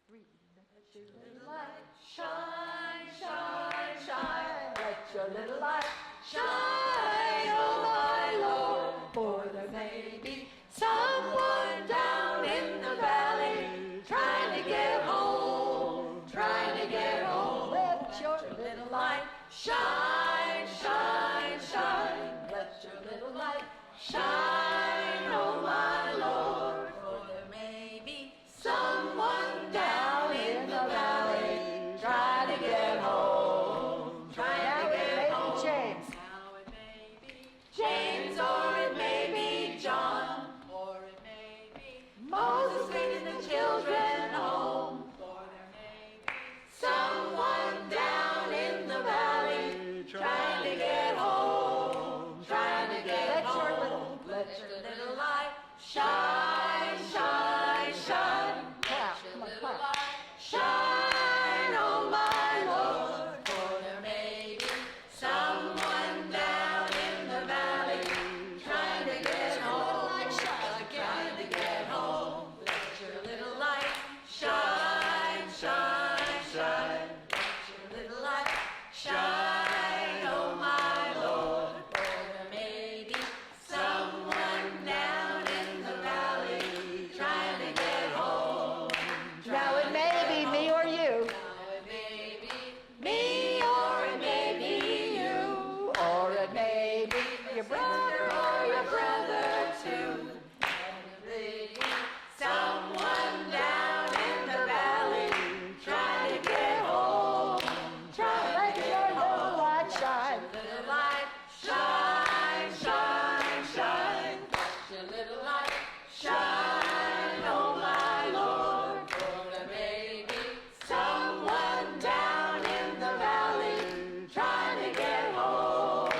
3. Let your little light shine, shine, shine. Let your little light shine, oh my Lord. For there may be someone down in the valley trying to get home, trying to get home. Let your little light shine, shine, shine. Let your little light shine, oh my Lord. For there may be someone down in the valley trying to get home, trying to get home. James. Now it may be James, or it may be John, or it may be Moses leading the children home. For there may be someone down in the valley trying to get home, trying to get home. Let your little light shine, shine, shine. Let your little light shine, oh my Lord. For there may be someone down in the valley trying to get home, trying to get home. Let your little light shine, shine, shine. Let your little light shine, oh my Lord. For there may be someone down in the valley trying to get home. Now it may be me or you. Now it may be me, or it may be you, or it may be your brother or your brother too. And it may be someone down in the valley trying to get home, trying to get home. Let your little light shine, shine, shine. Let your little light shine, oh my Lord. For there may be someone down in the valley trying to get home,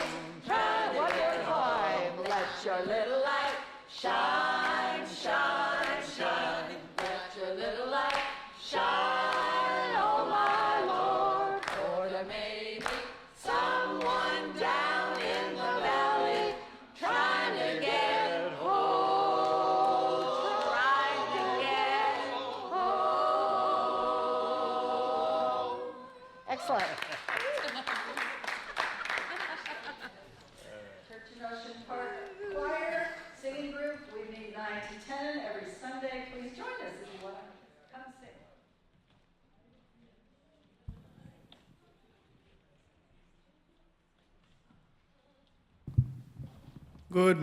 trying to get home. Let your little light shine, shine, shine. Let your little light shine, oh my Lord. For there may be someone down in the valley trying to get home, trying to get home. Excellent. Church and Ocean Park Choir, singing group. We meet 9 to 10 every Sunday. Please join us if you want to come sing. Good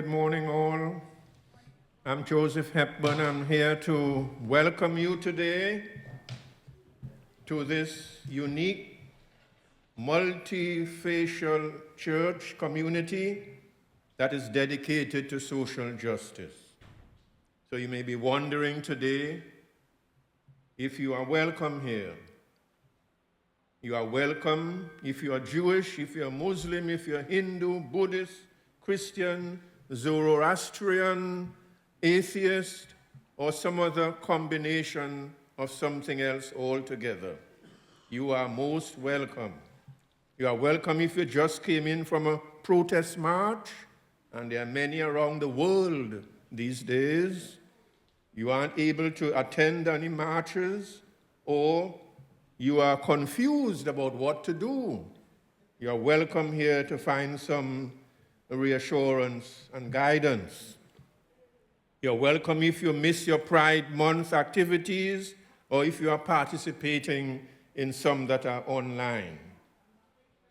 morning all. I'm Joseph Hepburn. I'm here to welcome you today to this unique, multi-facial church community that is dedicated to social justice. So you may be wondering today if you are welcome here. You are welcome if you are Jewish, if you are Muslim, if you are Hindu, Buddhist, Christian, Zoroastrian, atheist, or some other combination of something else altogether. You are most welcome. You are welcome if you just came in from a protest march, and there are many around the world these days. You aren't able to attend any marches, or you are confused about what to do. You are welcome here to find some reassurance and guidance. You're welcome if you miss your Pride Month activities or if you are participating in some that are online.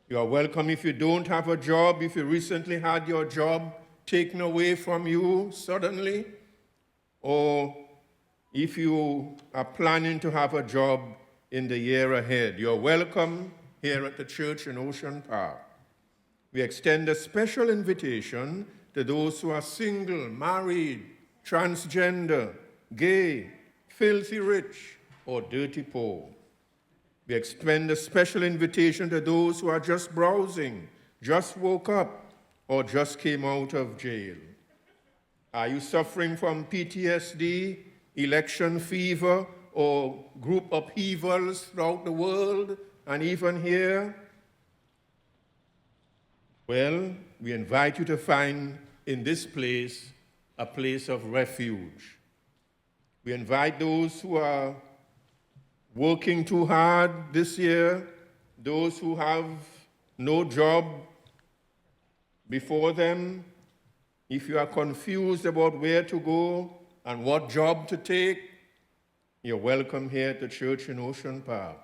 You are welcome if you don't have a job, if you recently had your job taken away from you suddenly, or if you are planning to have a job in the year ahead. You're welcome here at the church in Ocean Park. We extend a special invitation to those who are single, married, transgender, gay, filthy rich, or dirty poor. We extend a special invitation to those who are just browsing, just woke up, or just came out of jail. Are you suffering from PTSD, election fever, or group upheavals throughout the world and even here? Well, we invite you to find in this place a place of refuge. We invite those who are working too hard this year, those who have no job before them, if you are confused about where to go and what job to take, you're welcome here at the church in Ocean Park.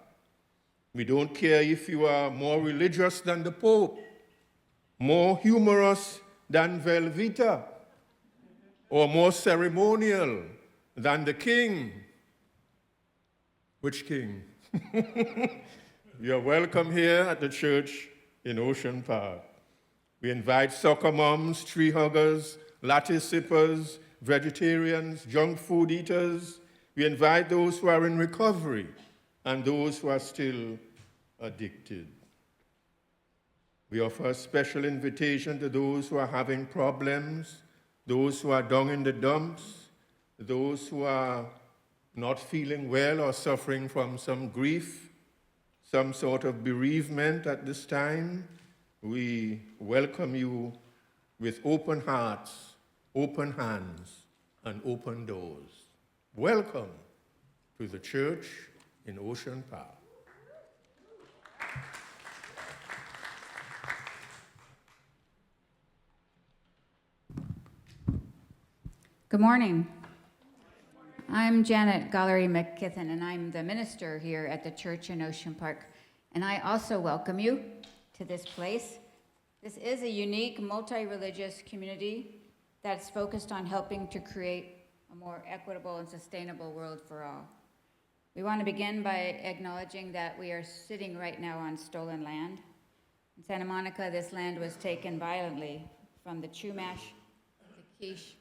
We don't care if you are more religious than the Pope, more humorous than Velveeta, or more ceremonial than the king. Which king? You're welcome here at the church in Ocean Park. We invite soccer moms, tree huggers, latte sippers, vegetarians, junk food eaters. We invite those who are in recovery and those who are still addicted. We offer a special invitation to those who are having problems, those who are down in the dumps, those who are not feeling well or suffering from some grief, some sort of bereavement at this time. We welcome you with open hearts, open hands, and open doors. Welcome to the church in Ocean Park. Good morning. I'm Janet Gollery McKithen, and I'm the minister here at the church in Ocean Park. And I also welcome you to this place. This is a unique, multi-religious community that's focused on helping to create a more equitable and sustainable world for all. We want to begin by acknowledging that we are sitting right now on stolen land. In Santa Monica, this land was taken violently from the Chumash, the Quiche,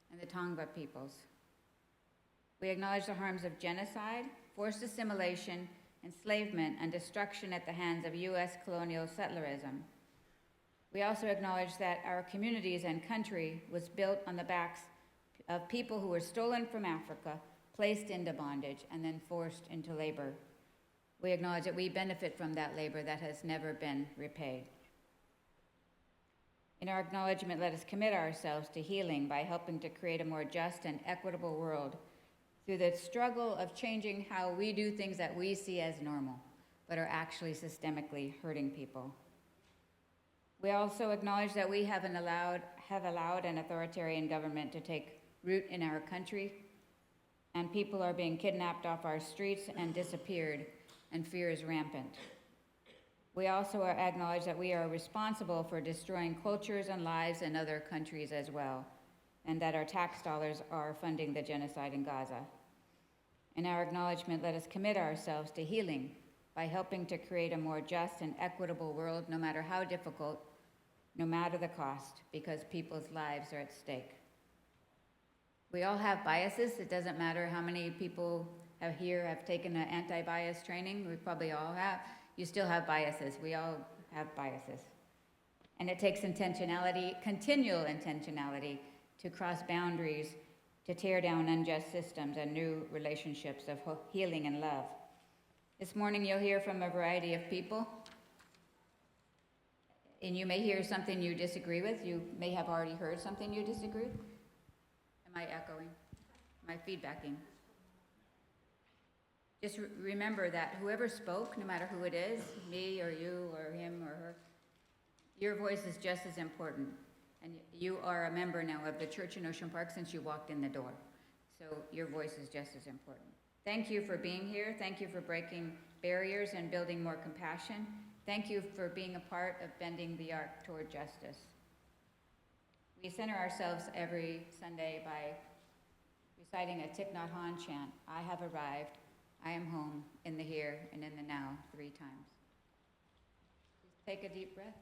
and the Tongva peoples. We acknowledge the harms of genocide, forced assimilation, enslavement, and destruction at the hands of U.S. colonial settlerism. We also acknowledge that our communities and country was built on the backs of people who were stolen from Africa, placed into bondage, and then forced into labor. We acknowledge that we benefit from that labor that has never been repaid. In our acknowledgement, let us commit ourselves to healing by helping to create a more just and equitable world through the struggle of changing how we do things that we see as normal, but are actually systemically hurting people. We also acknowledge that we have allowed an authoritarian government to take root in our country, and people are being kidnapped off our streets and disappeared, and fear is rampant. We also acknowledge that we are responsible for destroying cultures and lives in other countries as well, and that our tax dollars are funding the genocide in Gaza. In our acknowledgement, let us commit ourselves to healing by helping to create a more just and equitable world, no matter how difficult, no matter the cost, because people's lives are at stake. We all have biases. It doesn't matter how many people here have taken an anti-bias training. We probably all have. You still have biases. We all have biases. And it takes intentionality, continual intentionality, to cross boundaries, to tear down unjust systems and new relationships of healing and love. This morning you'll hear from a variety of people, and you may hear something you disagree with. You may have already heard something you disagree with. Am I echoing? Am I feedbacking? Just remember that whoever spoke, no matter who it is, me or you or him or her, your voice is just as important. And you are a member now of the church in Ocean Park since you walked in the door. So your voice is just as important. Thank you for being here. Thank you for breaking barriers and building more compassion. Thank you for being a part of bending the arc toward justice. We center ourselves every Sunday by reciting a Thich Nhat Hanh chant. I have arrived, I am home, in the here and in the now, 3 times. Please take a deep breath.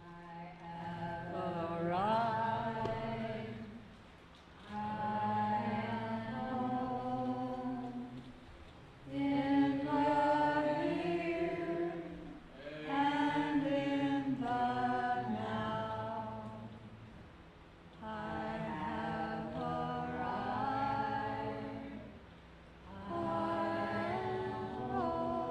I have arrived. I am home in the here and in the now. I have arrived. I am home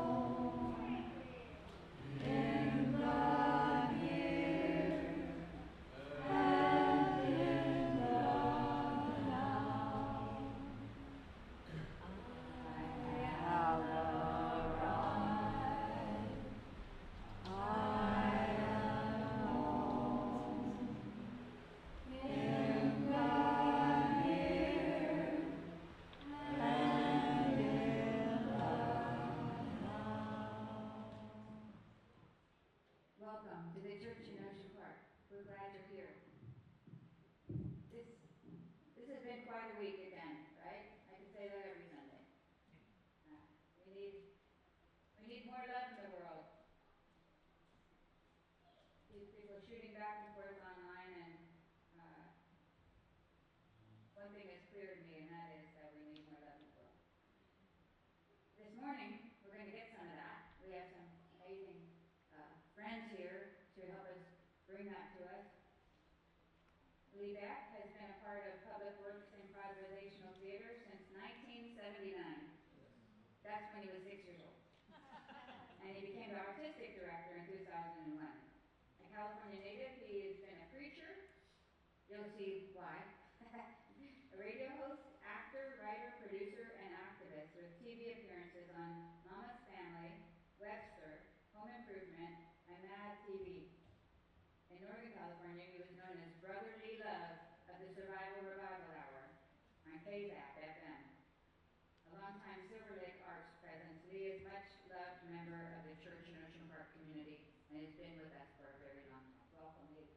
clear to me, and that is that we need more love in the world. This morning, we're going to get some of that. We have some amazing friends here to help us bring that to us. Louise has been a part of Public Works Improvisational Theater since 1979. That's when he was 6 years old. And he became the artistic director in 2001. A California native, he has been a preacher. You'll see why. A radio host, actor, writer, producer, and activist with TV appearances on Mama's Family, Webster, Home Improvement, and Mad TV. In Northern California, he was known as Brotherly Love of the Survival Revival Hour on KZAP FM. A longtime Silver Lake Arts presence, Lee is a much-loved member of the church and Ocean Park community and has been with us for a very long time. Welcome, Lee.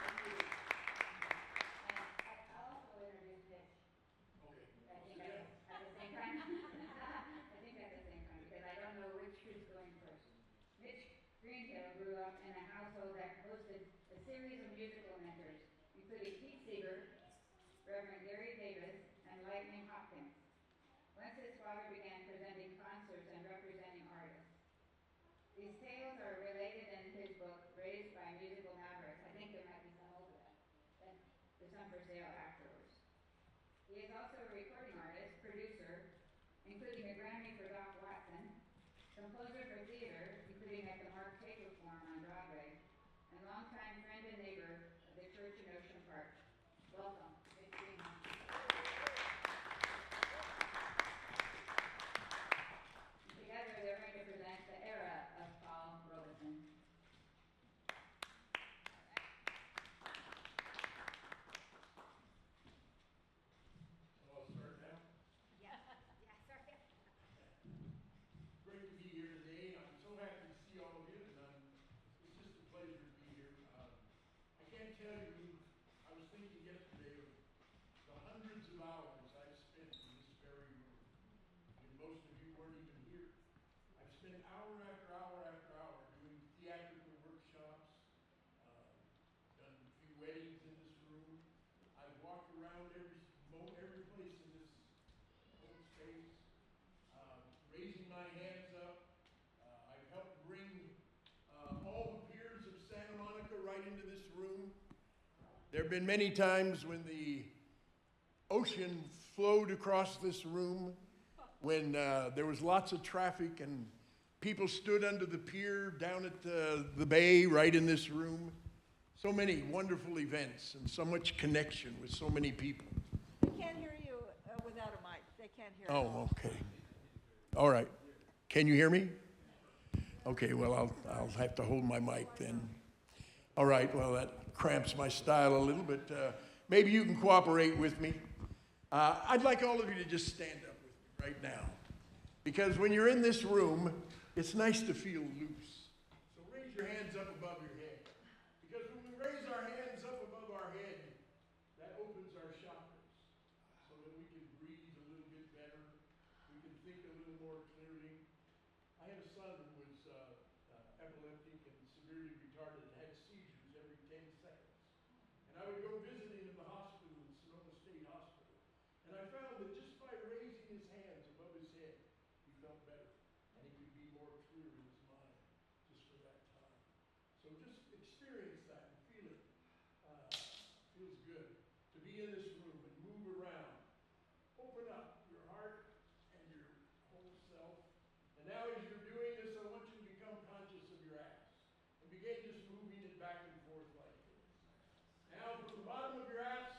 Thank you. And I'll also introduce Mitch. Okay. I think at the same time. I think at the same time, because I don't know which who's going first. Mitch Greenhill grew up in a household that hosted a series of musical mentors, including Pete Seeger, Reverend Gary Davis, and Lightning Hopkins. Once his father began presenting concerts and representing artists. These tales are related in his book, Raised by Musical Mavericks. I think there might be some over that. Then there's some for sale afterwards. He is also a recording artist, producer, including a Grammy for Doc Watson, composer for theater, including at the Mark Taper Forum on Broadway, and longtime friend and neighbor of the church in Ocean Park. Welcome. Mitch Greenhill. Together, they're going to present the era of Paul Robeson. I'll start now. Yeah, sorry. Great to be here today. I'm so happy to see all of you, and it's just a pleasure to be here. I can't tell you, I was thinking yesterday of the hundreds of hours I've spent in this very room. And most of you weren't even here. I've spent hour after hour after hour doing theatrical workshops, done a few weddings in this room. I've walked around every place in this whole space, raising my hands up. I've helped bring all the piers of Santa Monica right into this room. There have been many times when the ocean flowed across this room, when there was lots of traffic and people stood under the pier down at the bay right in this room. So many wonderful events and so much connection with so many people. They can't hear you without a mic. They can't hear you. Oh, okay. All right. Can you hear me? Okay, well, I'll have to hold my mic then. All right, well, that cramps my style a little, but maybe you can cooperate with me. I'd like all of you to just stand up with me right now. Because when you're in this room, it's nice to feel loose. So raise your hands up above your head. Because when we raise our hands up above our head, that opens our chakras so that we can breathe a little bit better. We can think a little more clearly. I had a son who was epileptic and severely retarded and had seizures every 10 seconds. And I would go visit him in the hospital, in Sonoma State Hospital. And I found that just by raising his hands above his head, he felt better. And he could be more clear in his mind just for that time. So just experience that and feel it. Feels good to be in this room and move around. Open up your heart and your whole self. And now as you're doing this, I want you to become conscious of your ass. And begin just moving it back and forth like this. Now from the bottom of your ass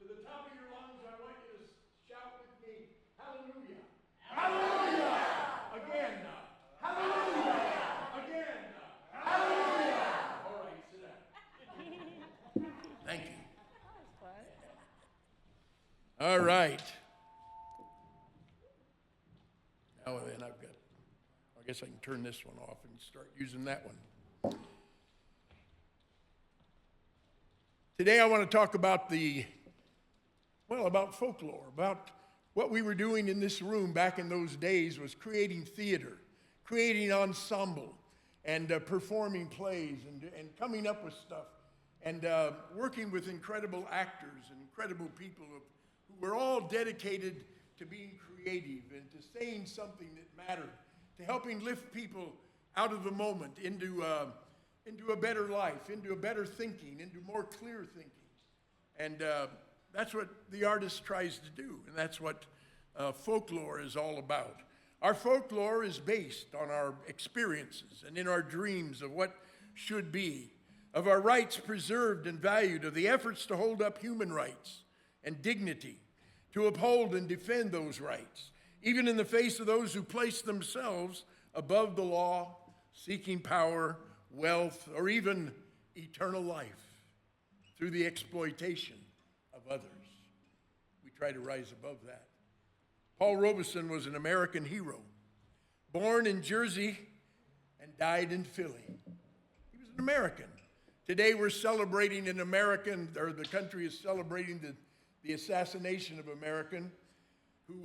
to the top of your lungs, I want you to shout with me, hallelujah. Hallelujah. Again now. Hallelujah. Again now. Hallelujah. All right, sit down. Thank you. All right. Now then, I guess I can turn this one off and start using that one. Today I want to talk about about folklore, about what we were doing in this room back in those days was creating theater, creating ensemble, and performing plays and coming up with stuff and working with incredible actors and incredible people who were all dedicated to being creative and to saying something that mattered, to helping lift people out of the moment into a better life, into a better thinking, into more clear thinking. And that's what the artist tries to do, and that's what folklore is all about. Our folklore is based on our experiences and in our dreams of what should be, of our rights preserved and valued, of the efforts to hold up human rights and dignity, to uphold and defend those rights, even in the face of those who place themselves above the law, seeking power, wealth, or even eternal life through the exploitation of others. We try to rise above that. Paul Robeson was an American hero, born in Jersey and died in Philly. He was an American. Today we're celebrating the country is celebrating the assassination of an American who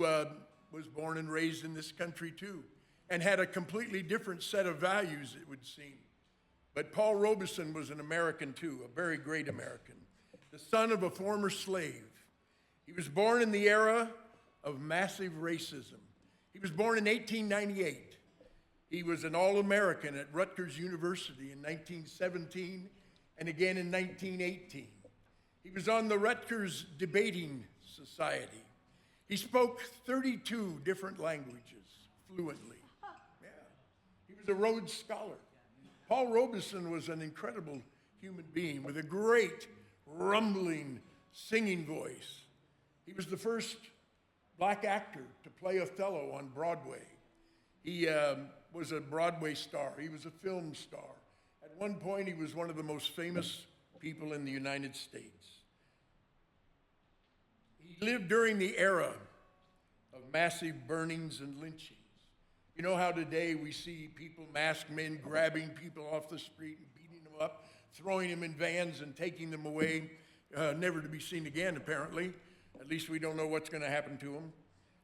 was born and raised in this country too, and had a completely different set of values, it would seem. But Paul Robeson was an American too, a very great American, the son of a former slave. He was born in the era of massive racism. He was born in 1898. He was an All-American at Rutgers University in 1917 and again in 1918. He was on the Rutgers Debating Society. He spoke 32 different languages fluently. Yeah. He was a Rhodes Scholar. Paul Robeson was an incredible human being with a great, rumbling, singing voice. He was the first black actor to play Othello on Broadway. He was a Broadway star. He was a film star. At one point, he was one of the most famous people in the United States. He lived during the era of massive burnings and lynchings. You know how today we see people, masked men, grabbing people off the street and beating them up, throwing them in vans and taking them away, never to be seen again, apparently. At least we don't know what's going to happen to them.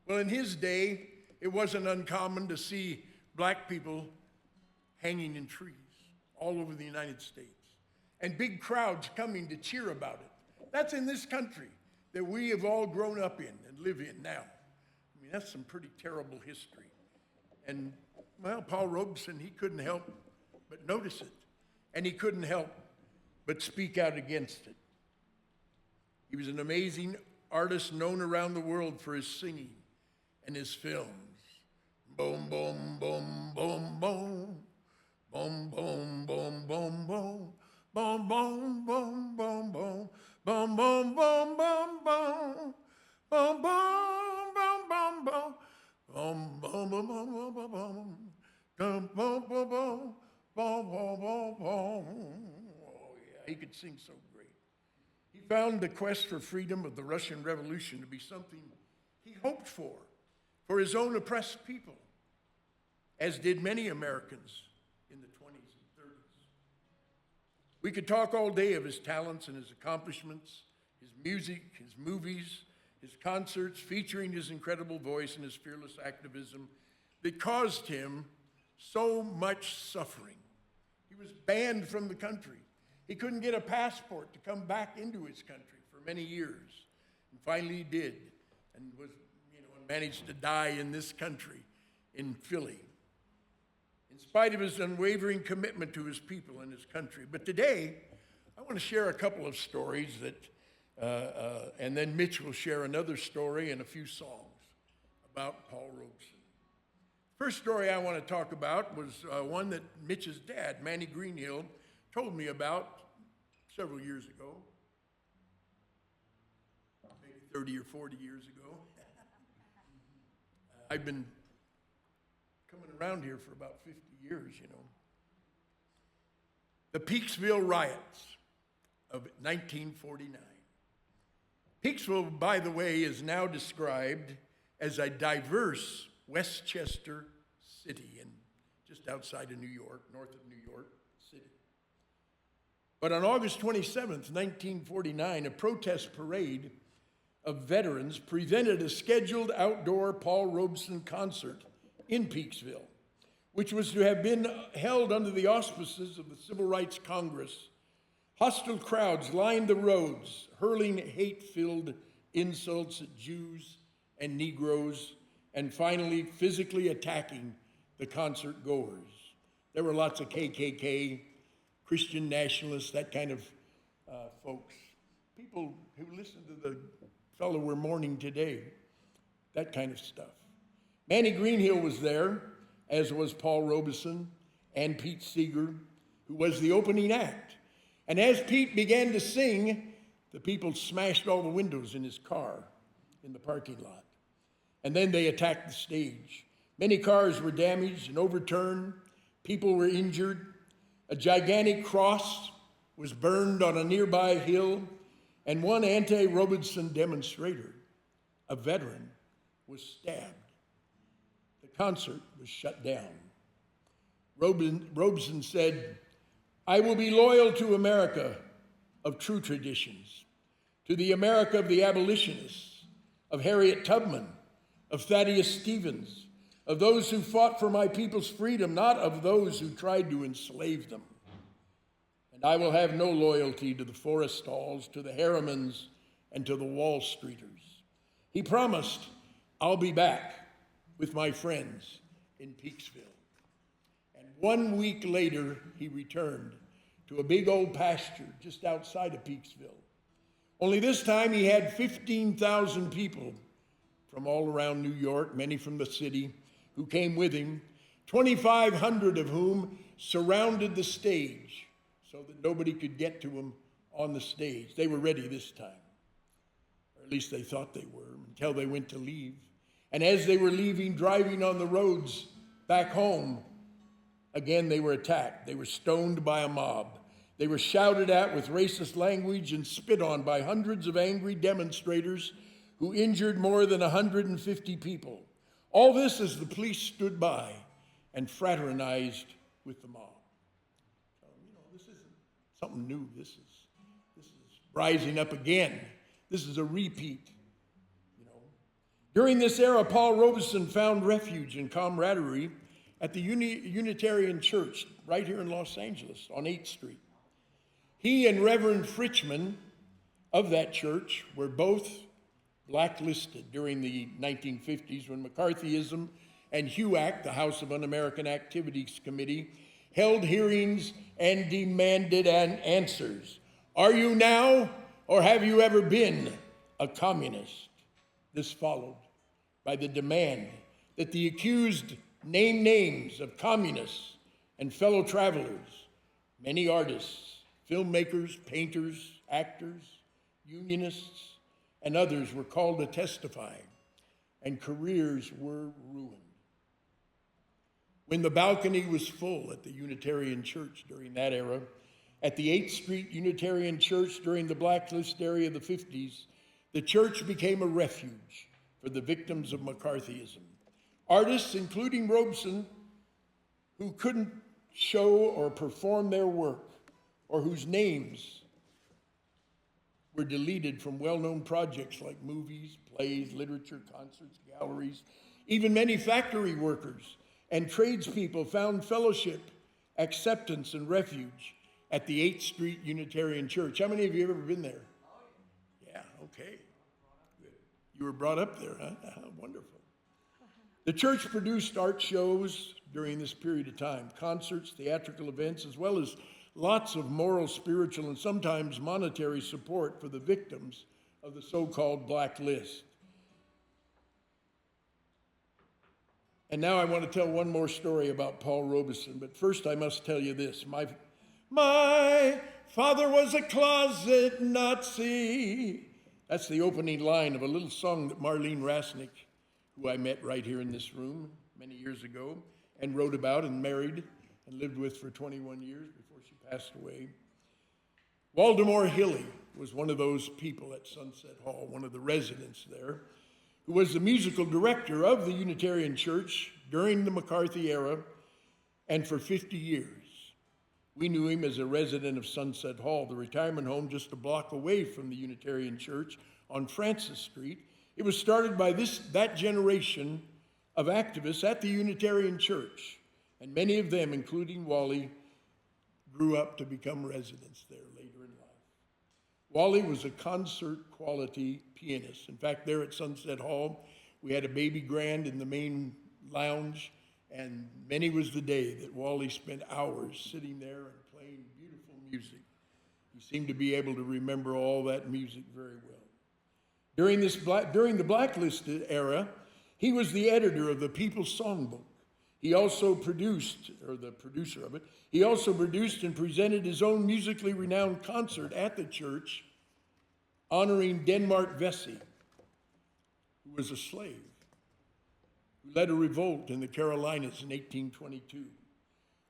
Well, in his day, it wasn't uncommon to see black people hanging in trees all over the United States, and big crowds coming to cheer about it. That's in this country that we have all grown up in and live in now. I mean, that's some pretty terrible history. And, well, Paul Robeson, he couldn't help but notice it, and he couldn't help but speak out against it. He was an amazing artist known around the world for his singing and his films. Boom, boom, boom, boom, boom. Boom, boom, boom, boom, boom. Boom, boom, boom, boom, boom. Boom, boom, boom, boom, boom. Boom, boom, boom, boom, boom. Boom, boom, boom, boom, boom, boom, boom. Boom, boom, boom, boom. Boom, boom, boom, boom. Oh, yeah, he could sing so great. He found the quest for freedom of the Russian Revolution to be something he hoped for his own oppressed people, as did many Americans in the 20s and 30s. We could talk all day of his talents and his accomplishments, his music, his movies, his concerts featuring his incredible voice and his fearless activism that caused him so much suffering. He was banned from the country. He couldn't get a passport to come back into his country for many years. And finally he did, and was, managed to die in this country, in Philly, in spite of his unwavering commitment to his people and his country. But today, I want to share a couple of stories that, and then Mitch will share another story and a few songs about Paul Robeson. First story I want to talk about was one that Mitch's dad, Manny Greenhill, told me about several years ago, maybe 30 or 40 years ago. I've been coming around here for about 50 years, The Peaksville riots of 1949. Peaksville, by the way, is now described as a diverse Westchester city, and just outside of New York, north of New York City. But on August 27th, 1949, a protest parade of veterans prevented a scheduled outdoor Paul Robeson concert in Peaksville, which was to have been held under the auspices of the Civil Rights Congress, Hostile crowds lined the roads, hurling hate-filled insults at Jews and Negroes, and finally physically attacking the concert goers. There were lots of KKK, Christian nationalists, that kind of folks. People who listened to the fellow we're mourning today, that kind of stuff. Manny Greenhill was there, as was Paul Robeson and Pete Seeger, who was the opening act. And as Pete began to sing, the people smashed all the windows in his car in the parking lot. And then they attacked the stage. Many cars were damaged and overturned. People were injured. A gigantic cross was burned on a nearby hill, and one anti-Robeson demonstrator, a veteran, was stabbed. The concert was shut down. Robeson said, "I will be loyal to America of true traditions, to the America of the abolitionists, of Harriet Tubman, of Thaddeus Stevens, of those who fought for my people's freedom, not of those who tried to enslave them. And I will have no loyalty to the Forrestalls, to the Harrimans, and to the Wall Streeters." He promised, "I'll be back with my friends in Peaksville." And 1 week later, he returned to a big old pasture just outside of Peaksville. Only this time he had 15,000 people from all around New York, many from the city, who came with him, 2,500 of whom surrounded the stage so that nobody could get to him on the stage. They were ready this time, or at least they thought they were, until they went to leave. And as they were leaving, driving on the roads back home, again they were attacked. They were stoned by a mob. They were shouted at with racist language and spit on by hundreds of angry demonstrators who injured more than 150 people. All this as the police stood by and fraternized with the mob. So, this isn't something new. This is rising up again. This is a repeat. During this era, Paul Robeson found refuge and camaraderie at the Unitarian Church right here in Los Angeles on 8th Street. He and Reverend Fritchman of that church were both blacklisted during the 1950s when McCarthyism and HUAC, the House of Un-American Activities Committee, held hearings and demanded answers. Are you now, or have you ever been, a communist? This followed by the demand that the accused name names of communists and fellow travelers, many artists, filmmakers, painters, actors, unionists, and others were called to testify, and careers were ruined. When the balcony was full at the Unitarian Church during that era, at the 8th Street Unitarian Church during the blacklist era of the 50s, the church became a refuge for the victims of McCarthyism. Artists, including Robeson, who couldn't show or perform their work, or whose names were deleted from well-known projects like movies, plays, literature, concerts, galleries. Even many factory workers and tradespeople found fellowship, acceptance, and refuge at the 8th Street Unitarian Church. How many of you have ever been there? Yeah, okay. Good. You were brought up there, huh? Wonderful. The church produced art shows during this period of time, concerts, theatrical events, as well as lots of moral, spiritual, and sometimes monetary support for the victims of the so-called Black List. And now I want to tell one more story about Paul Robeson, but first I must tell you this. My father was a closet Nazi. That's the opening line of a little song that Marlene Rasnick, who I met right here in this room many years ago, and wrote about and married and lived with for 21 years before she passed away. Waldemar Hilly was one of those people at Sunset Hall, one of the residents there, who was the musical director of the Unitarian Church during the McCarthy era and for 50 years. We knew him as a resident of Sunset Hall, the retirement home just a block away from the Unitarian Church on Francis Street. It was started by that generation of activists at the Unitarian Church, and many of them, including Wally, grew up to become residents there later in life. Wally was a concert-quality pianist. In fact, there at Sunset Hall, we had a baby grand in the main lounge, and many was the day that Wally spent hours sitting there and playing beautiful music. He seemed to be able to remember all that music very well. During the blacklisted era, he was the editor of the People's Songbook. He also produced, or the producer of it, he also produced and presented his own musically renowned concert at the church honoring Denmark Vesey, who was a slave, who led a revolt in the Carolinas in 1822.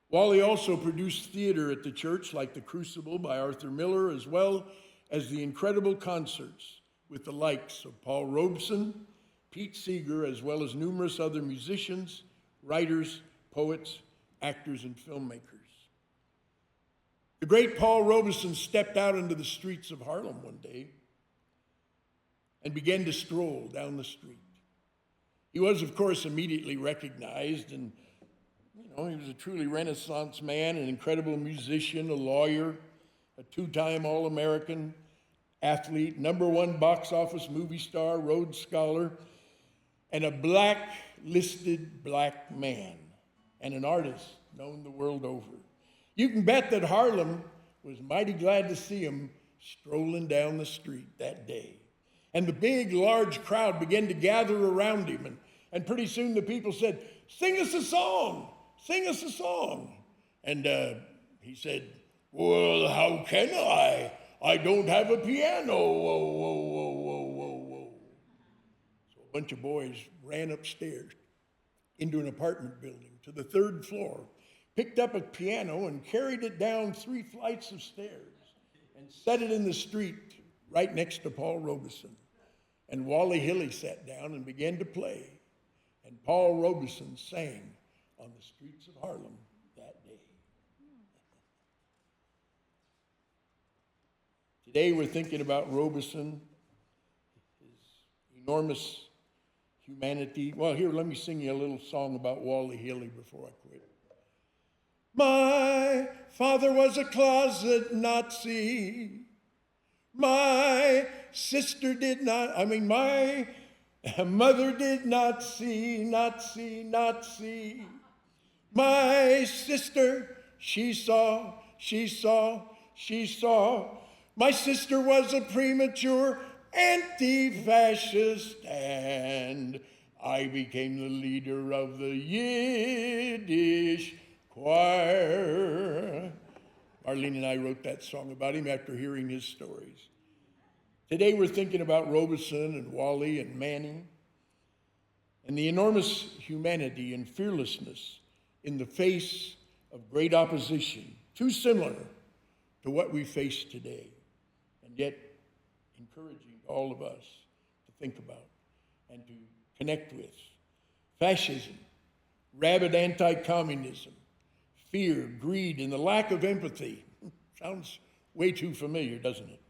Wally also produced theater at the church, like The Crucible by Arthur Miller, as well as the incredible concerts with the likes of Paul Robeson, Pete Seeger, as well as numerous other musicians, writers, poets, actors, and filmmakers. The great Paul Robeson stepped out into the streets of Harlem one day and began to stroll down the street. He was, of course, immediately recognized, and he was a truly Renaissance man, an incredible musician, a lawyer, a two-time All-American athlete, #1 box office movie star, Rhodes Scholar, and a blacklisted black man, and an artist known the world over. You can bet that Harlem was mighty glad to see him strolling down the street that day. And the big, large crowd began to gather around him, and pretty soon the people said, "Sing us a song, sing us a song." And he said, "Well, how can I? I don't have a piano." Whoa, whoa, whoa, whoa, whoa, whoa. So a bunch of boys ran upstairs into an apartment building to the 3rd floor, picked up a piano and carried it down 3 flights of stairs and set it in the street right next to Paul Robeson. And Wally Hilly sat down and began to play. And Paul Robeson sang on the streets of Harlem that day. Today we're thinking about Robeson, his enormous humanity. Well, here, let me sing you a little song about Wally Hilly before I quit. My father was a closet Nazi. My sister did not, my mother did not see. My sister, she saw. My sister was a premature anti-fascist, and I became the leader of the Yiddish choir. Arlene and I wrote that song about him after hearing his stories. Today we're thinking about Robeson and Wally and Manny and the enormous humanity and fearlessness in the face of great opposition, too similar to what we face today, and yet encouraging all of us to think about and to connect with. Fascism, rabid anti-communism, fear, greed, and the lack of empathy. Sounds way too familiar, doesn't it?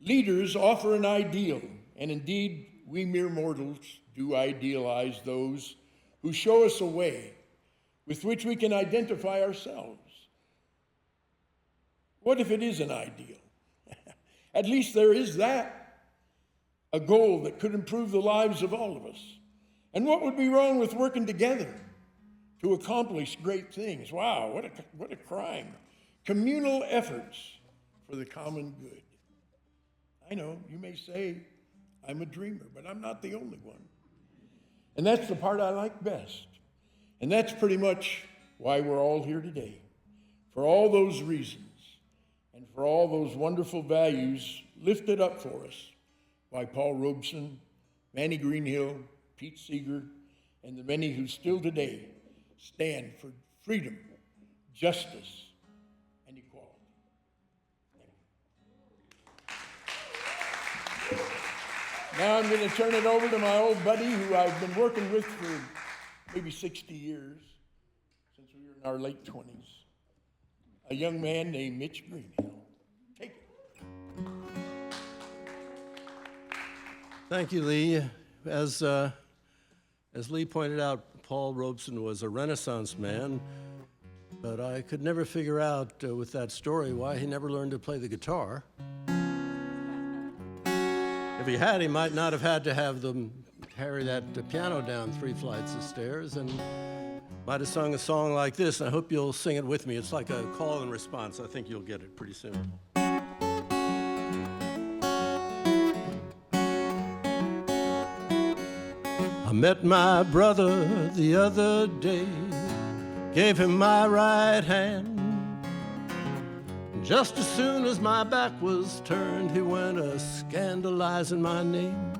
Leaders offer an ideal, and indeed, we mere mortals do idealize those who show us a way with which we can identify ourselves. What if it is an ideal? At least there is that, a goal that could improve the lives of all of us. And what would be wrong with working together to accomplish great things? Wow, what a crime. Communal efforts for the common good. I know, you may say I'm a dreamer, but I'm not the only one. And that's the part I like best. And that's pretty much why we're all here today. For all those reasons, and for all those wonderful values lifted up for us by Paul Robeson, Manny Greenhill, Pete Seeger, and the many who still today stand for freedom, justice, and equality. Now I'm going to turn it over to my old buddy who I've been working with for maybe 60 years, since we were in our late 20s, a young man named Mitch Greenhill. Take it. Thank you, Lee. As Lee pointed out, Paul Robeson was a Renaissance man, but I could never figure out with that story why he never learned to play the guitar. If he had, he might not have had to have them carry that piano down 3 flights of stairs, and might have sung a song like this. I hope you'll sing it with me. It's like a call and response. I think you'll get it pretty soon. I met my brother the other day, gave him my right hand. Just as soon as my back was turned, he went a-scandalizing my name.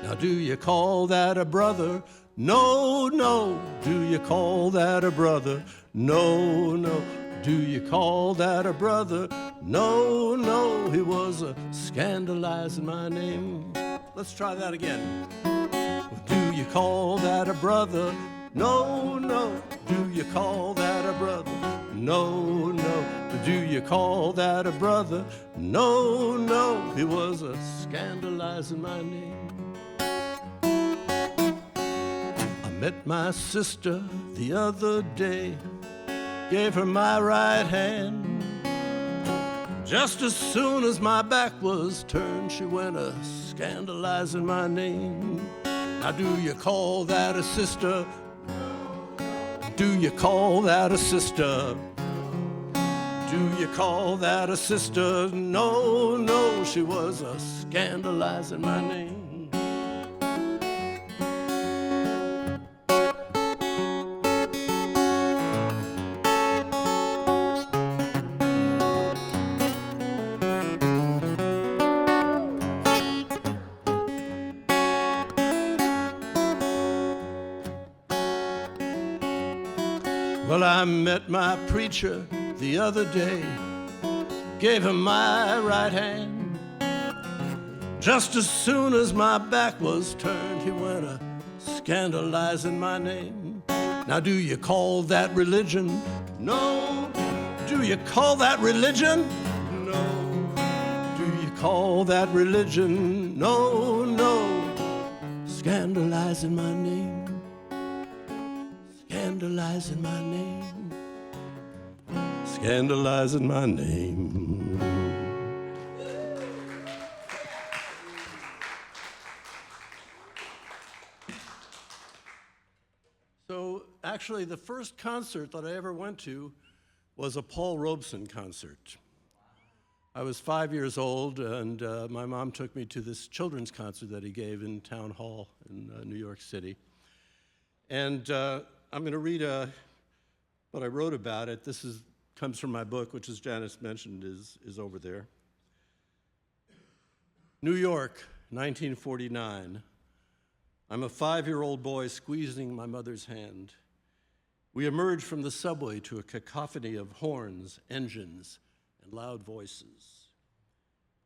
Now do you call that a brother? No, no. Do you call that a brother? No, no. Do you call that a brother? No, no. He was a-scandalizing my name. Let's try that again. Do you call that a brother? No, no. Do you call that a brother? No, no. Do you call that a brother? No, no. He was a-scandalizing my name. I met my sister the other day, gave her my right hand. Just as soon as my back was turned, she went a-scandalizing my name. Now do you call that a sister? Do you call that a sister? Do you call that a sister? No, no, she was a-scandalizing my name. Well, I met my preacher the other day, gave him my right hand. Just as soon as my back was turned, he went a-scandalizing my name. Now do you call that religion? No. Do you call that religion? No. Do you call that religion? No, no. Scandalizing my name. Scandalizing my name, scandalizing my name. So actually the first concert that I ever went to was a Paul Robeson concert. I was 5 years old, and my mom took me to this children's concert that he gave in Town Hall in New York City. And I'm going to read what I wrote about it. This comes from my book, which, as Janice mentioned, is over there. New York, 1949. I'm a 5-year-old boy squeezing my mother's hand. We emerge from the subway to a cacophony of horns, engines, and loud voices.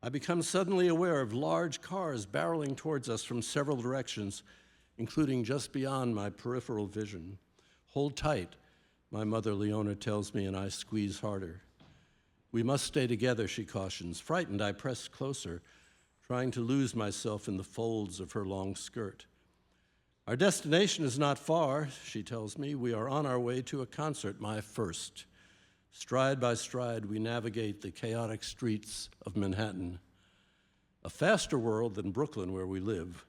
I become suddenly aware of large cars barreling towards us from several directions, including just beyond my peripheral vision. Hold tight, my mother Leona tells me, and I squeeze harder. We must stay together, she cautions. Frightened, I press closer, trying to lose myself in the folds of her long skirt. Our destination is not far, she tells me. We are on our way to a concert, my first. Stride by stride, we navigate the chaotic streets of Manhattan, a faster world than Brooklyn, where we live.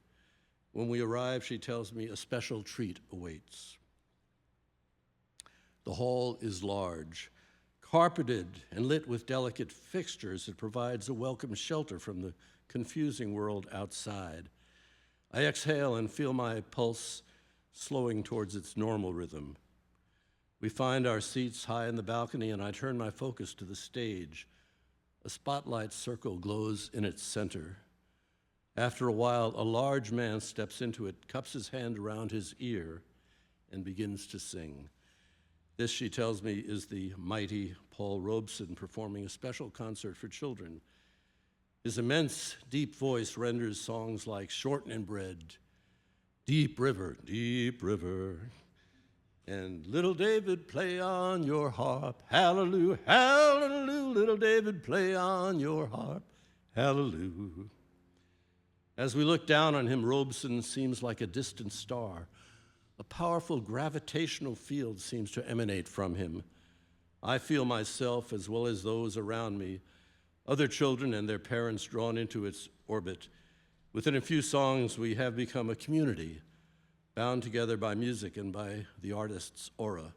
When we arrive, she tells me, a special treat awaits. The hall is large, carpeted and lit with delicate fixtures. It provides a welcome shelter from the confusing world outside. I exhale and feel my pulse slowing towards its normal rhythm. We find our seats high in the balcony, and I turn my focus to the stage. A spotlight circle glows in its center. After a while, a large man steps into it, cups his hand around his ear, and begins to sing. This, she tells me, is the mighty Paul Robeson performing a special concert for children. His immense, deep voice renders songs like Shortening Bread, Deep River, and Little David, play on your harp, hallelujah, hallelujah, little David, play on your harp, hallelujah. As we look down on him, Robeson seems like a distant star. A powerful gravitational field seems to emanate from him. I feel myself, as well as those around me, other children and their parents drawn into its orbit. Within a few songs, we have become a community, bound together by music and by the artist's aura.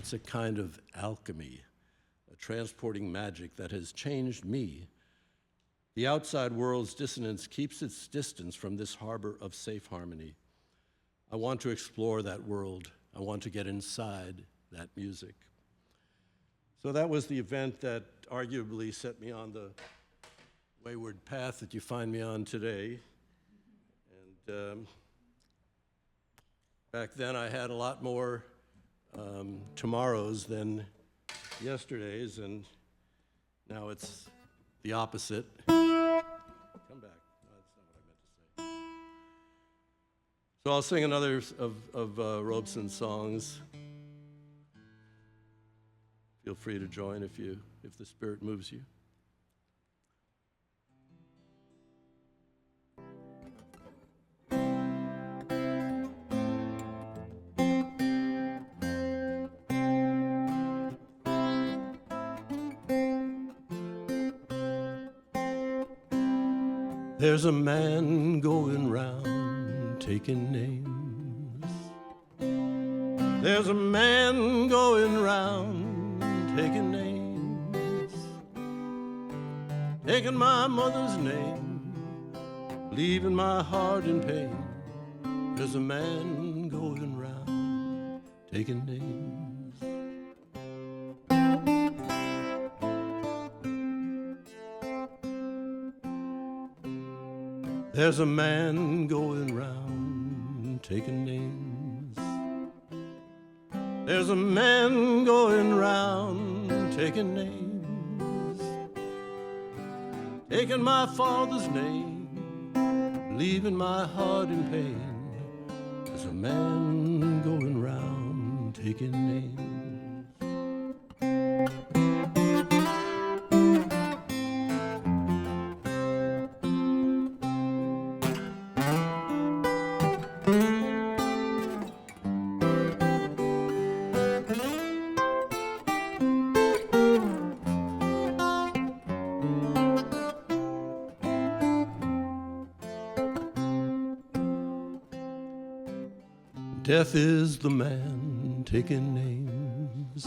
It's a kind of alchemy, a transporting magic that has changed me. The outside world's dissonance keeps its distance from this harbor of safe harmony. I want to explore that world. I want to get inside that music. So that was the event that arguably set me on the wayward path that you find me on today. And back then I had a lot more tomorrows than yesterdays, and now it's the opposite. Come back. No, that's not what I meant to say. So I'll sing another of Robeson's songs. Feel free to join if the Spirit moves you. There's a man going round taking names. There's a man going round taking names. Taking my mother's name, leaving my heart in pain. There's a man going round taking names. There's a man going round taking names. There's a man going round taking names. Taking my father's name, leaving my heart in pain. There's a man going round taking names. Death is the man taking names.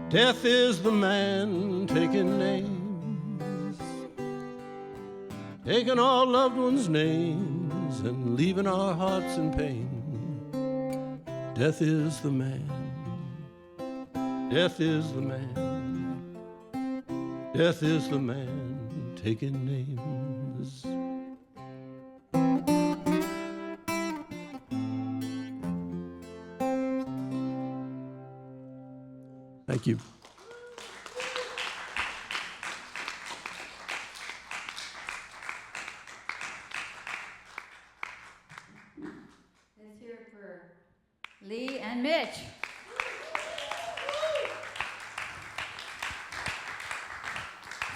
Death is the man taking names. Taking our loved ones' names and leaving our hearts in pain. Death is the man. Death is the man. Death is the man taking names. Thank you. Let's hear it for Lee and Mitch.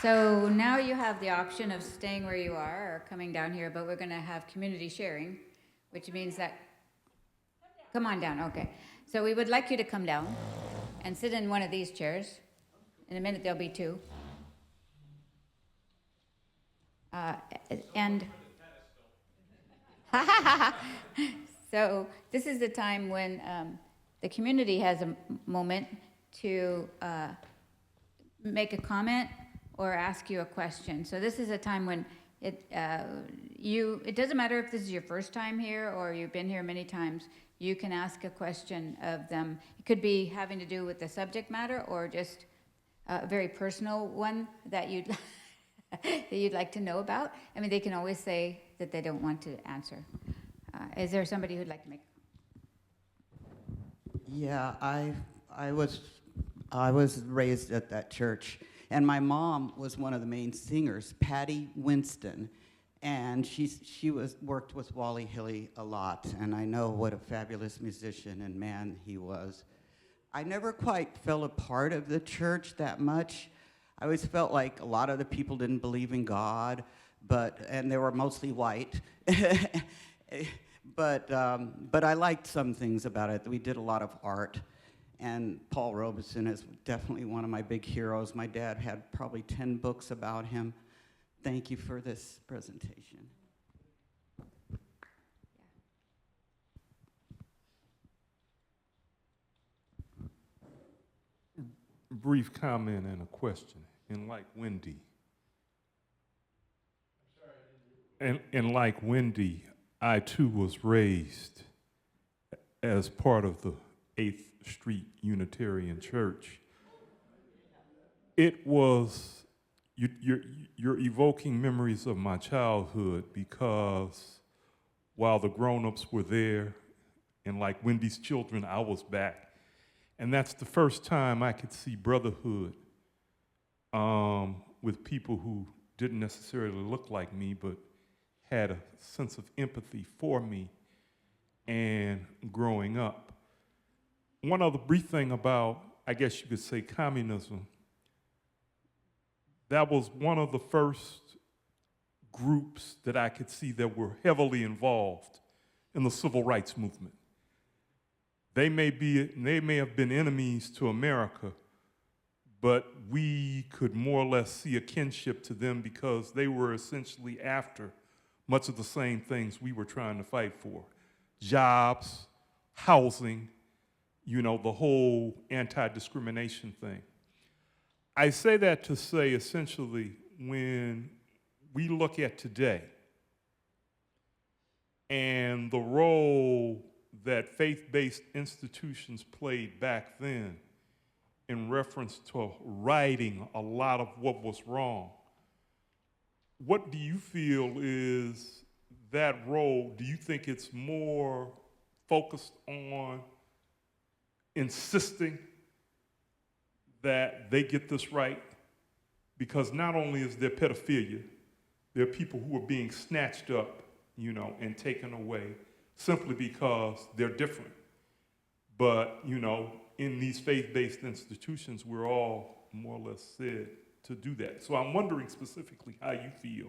So now you have the option of staying where you are or coming down here, but we're going to have community sharing, which means that, come on down, okay. So we would like you to come down and sit in one of these chairs. In a minute, there'll be two. So this is the time when the community has a moment to make a comment or ask you a question. So this is a time when it doesn't matter if this is your first time here or you've been here many times. You can ask a question of them. It could be having to do with the subject matter or just a very personal one that you'd that you'd like to know about. I mean, they can always say that they don't want to answer. Is there somebody who'd like to make? Yeah, I was raised at that church, and my mom was one of the main singers, Patty Winston. And she worked with Wally Hilly a lot, and I know what a fabulous musician and man he was. I never quite felt a part of the church that much. I always felt like a lot of the people didn't believe in God, and they were mostly white. But I liked some things about it. We did a lot of art, and Paul Robeson is definitely one of my big heroes. My dad had probably 10 books about him. Thank you for this presentation. Brief comment and a question. And like Wendy, I too was raised as part of the 8th Street Unitarian Church. It was, you're evoking memories of my childhood, because while the grown-ups were there, and like Wendy's children, I was back. And that's the first time I could see brotherhood with people who didn't necessarily look like me, but had a sense of empathy for me and growing up. One other brief thing about, I guess you could say, communism. That was one of the first groups that I could see that were heavily involved in the civil rights movement. They may have been enemies to America, but we could more or less see a kinship to them because they were essentially after much of the same things we were trying to fight for. Jobs, housing, the whole anti-discrimination thing. I say that to say, essentially, when we look at today and the role that faith-based institutions played back then in reference to righting a lot of what was wrong, what do you feel is that role? Do you think it's more focused on insisting that they get this right? Because not only is there pedophilia, there are people who are being snatched up, and taken away simply because they're different. But, in these faith-based institutions, we're all more or less said to do that. So I'm wondering specifically how you feel,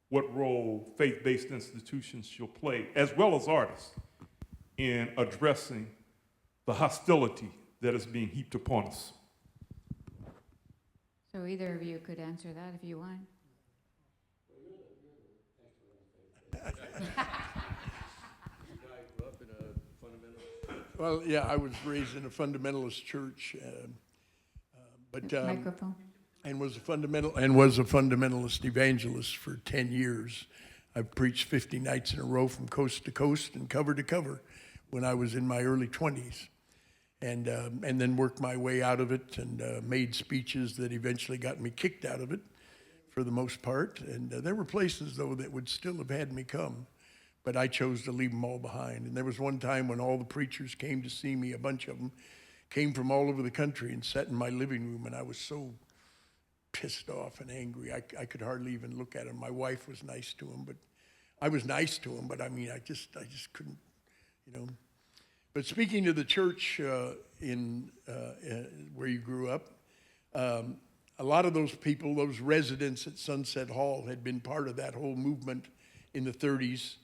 what role faith-based institutions should play, as well as artists, in addressing the hostility that is being heaped upon us. So either of you could answer that if you want. Well, yeah, I was raised in a fundamentalist church, but Microphone. and was a fundamentalist evangelist for 10 years. I've preached 50 nights in a row from coast to coast and cover to cover when I was in my early 20s, and then worked my way out of it and made speeches that eventually got me kicked out of it for the most part. And there were places, though, that would still have had me come, but I chose to leave them all behind. And there was one time when all the preachers came to see me, a bunch of them came from all over the country and sat in my living room, and I was so pissed off and angry. I could hardly even look at them. My wife was nice to them, but I was nice to them, but I mean, I just couldn't, But speaking to the church where you grew up, a lot of those people, those residents at Sunset Hall, had been part of that whole movement in the 30s.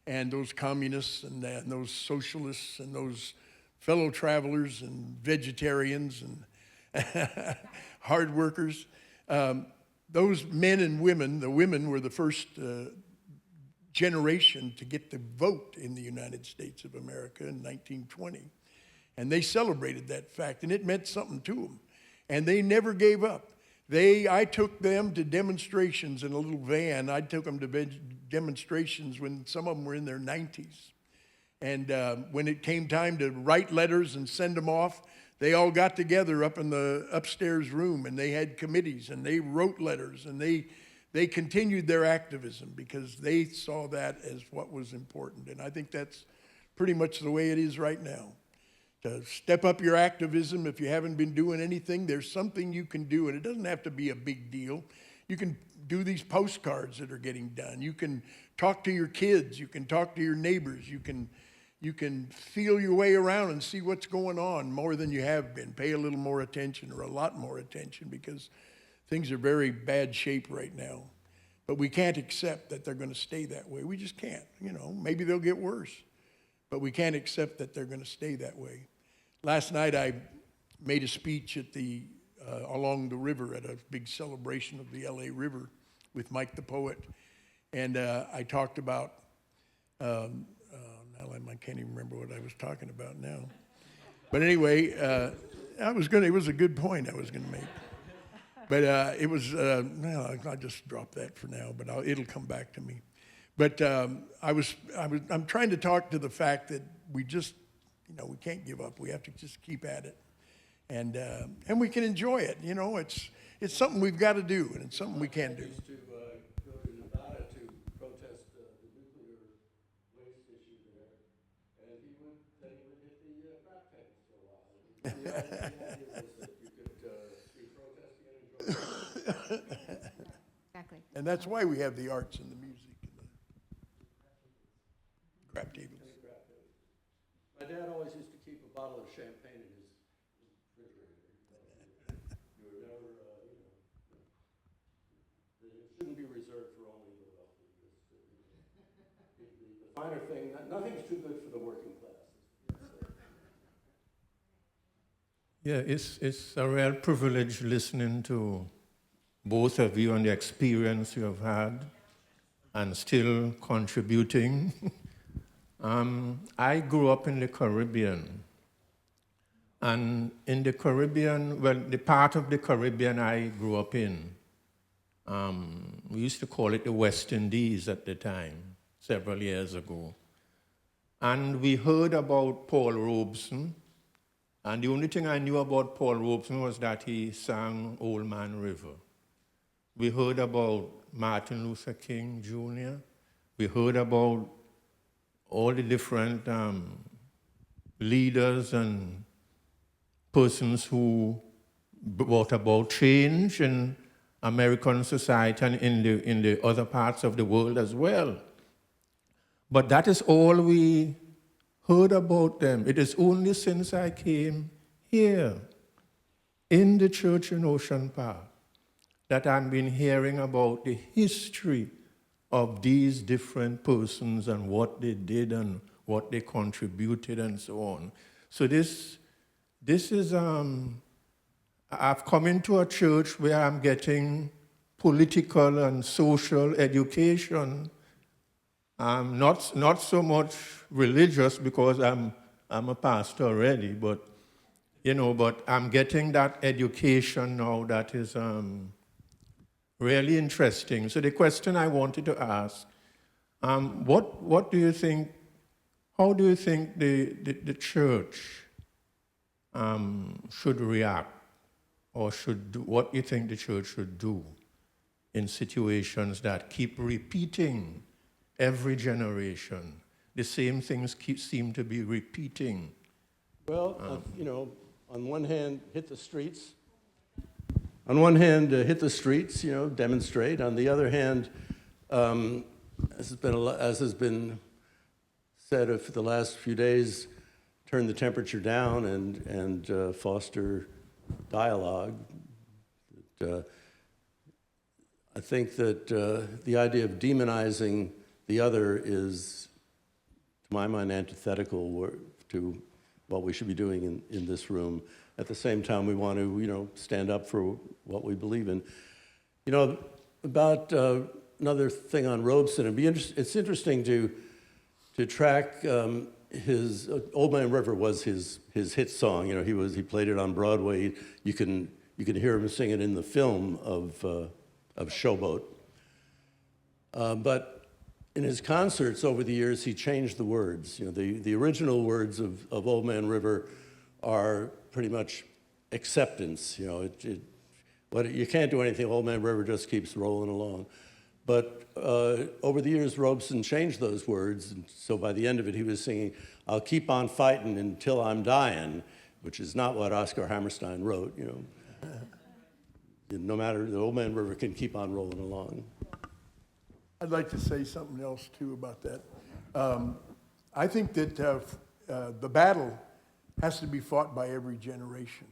And those communists and those socialists and those fellow travelers and vegetarians and hard workers, those men and women, the women were the first generation to get the vote in the United States of America in 1920. And they celebrated that fact, and it meant something to them. And they never gave up. I took them to demonstrations in a little van. I took them to demonstrations when some of them were in their 90s. And when it came time to write letters and send them off, they all got together up in the upstairs room, and they had committees, and they wrote letters, and they continued their activism because they saw that as what was important. And I think that's pretty much the way it is right now. To step up your activism. If you haven't been doing anything, there's something you can do, and it doesn't have to be a big deal. You can do these postcards that are getting done. You can talk to your kids. You can talk to your neighbors. You can feel your way around and see what's going on more than you have been. Pay a little more attention, or a lot more attention, because things are very bad shape right now. But we can't accept that they're going to stay that way. We just can't. Maybe they'll get worse, but we can't accept that they're going to stay that way. Last night I made a speech at along the river at a big celebration of the LA River with Mike the Poet, and I talked about, now I can't even remember what I was talking about now. But anyway, it was a good point I was going to make. But it was, well, I'll just drop that for now, but it'll come back to me. But I'm trying to talk to the fact that we just, we can't give up. We have to just keep at it. And we can enjoy it. It's something we've got to do, and it's something we can do. To go to Nevada to protest the nuclear waste issue there, and he would hit the crack tanks for a while. The idea was that you could be protesting and enjoying it. Exactly. And that's why we have the arts and the music and the crap tables. My dad always used to keep a bottle of champagne in his refrigerator. You were never, it shouldn't be reserved for only the wealthy. The finer thing, nothing's too good for the working class. Yeah, it's a real privilege listening to both of you and the experience you have had and still contributing. I grew up in the Caribbean. And in the Caribbean, well, the part of the Caribbean I grew up in, we used to call it the West Indies at the time, several years ago. And we heard about Paul Robeson. And the only thing I knew about Paul Robeson was that he sang Old Man River. We heard about Martin Luther King Jr. We heard about all the different leaders and persons who brought about change in American society and in the other parts of the world as well. But that is all we heard about them. It is only since I came here in the church in Ocean Park that I've been hearing about the history of these different persons and what they did and what they contributed and so on. So this is, I've come into a church where I'm getting political and social education. Not so much religious because I'm a pastor already, but I'm getting that education now that is really interesting. So the question I wanted to ask, what do you think, how do you think the church should react, or should do, what do you think the church should do in situations that keep repeating every generation? The same things seem to be repeating. Well, on one hand, hit the streets. On one hand, hit the streets, demonstrate. On the other hand, as has been said for the last few days, turn the temperature down and foster dialogue. I think that the idea of demonizing the other is, to my mind, antithetical to what we should be doing in this room. At the same time, we want to, stand up for what we believe in. About another thing on Robeson, it's interesting to track his Old Man River was his hit song. He played it on Broadway. You can hear him sing it in the film of Showboat. But in his concerts over the years, he changed the words. The original words of Old Man River are pretty much acceptance. You can't do anything. Old Man River just keeps rolling along. But over the years, Robeson changed those words. And so by the end of it, he was singing, "I'll keep on fighting until I'm dying," which is not what Oscar Hammerstein wrote. No matter, the Old Man River can keep on rolling along. I'd like to say something else, too, about that. I think that the battle has to be fought by every generation.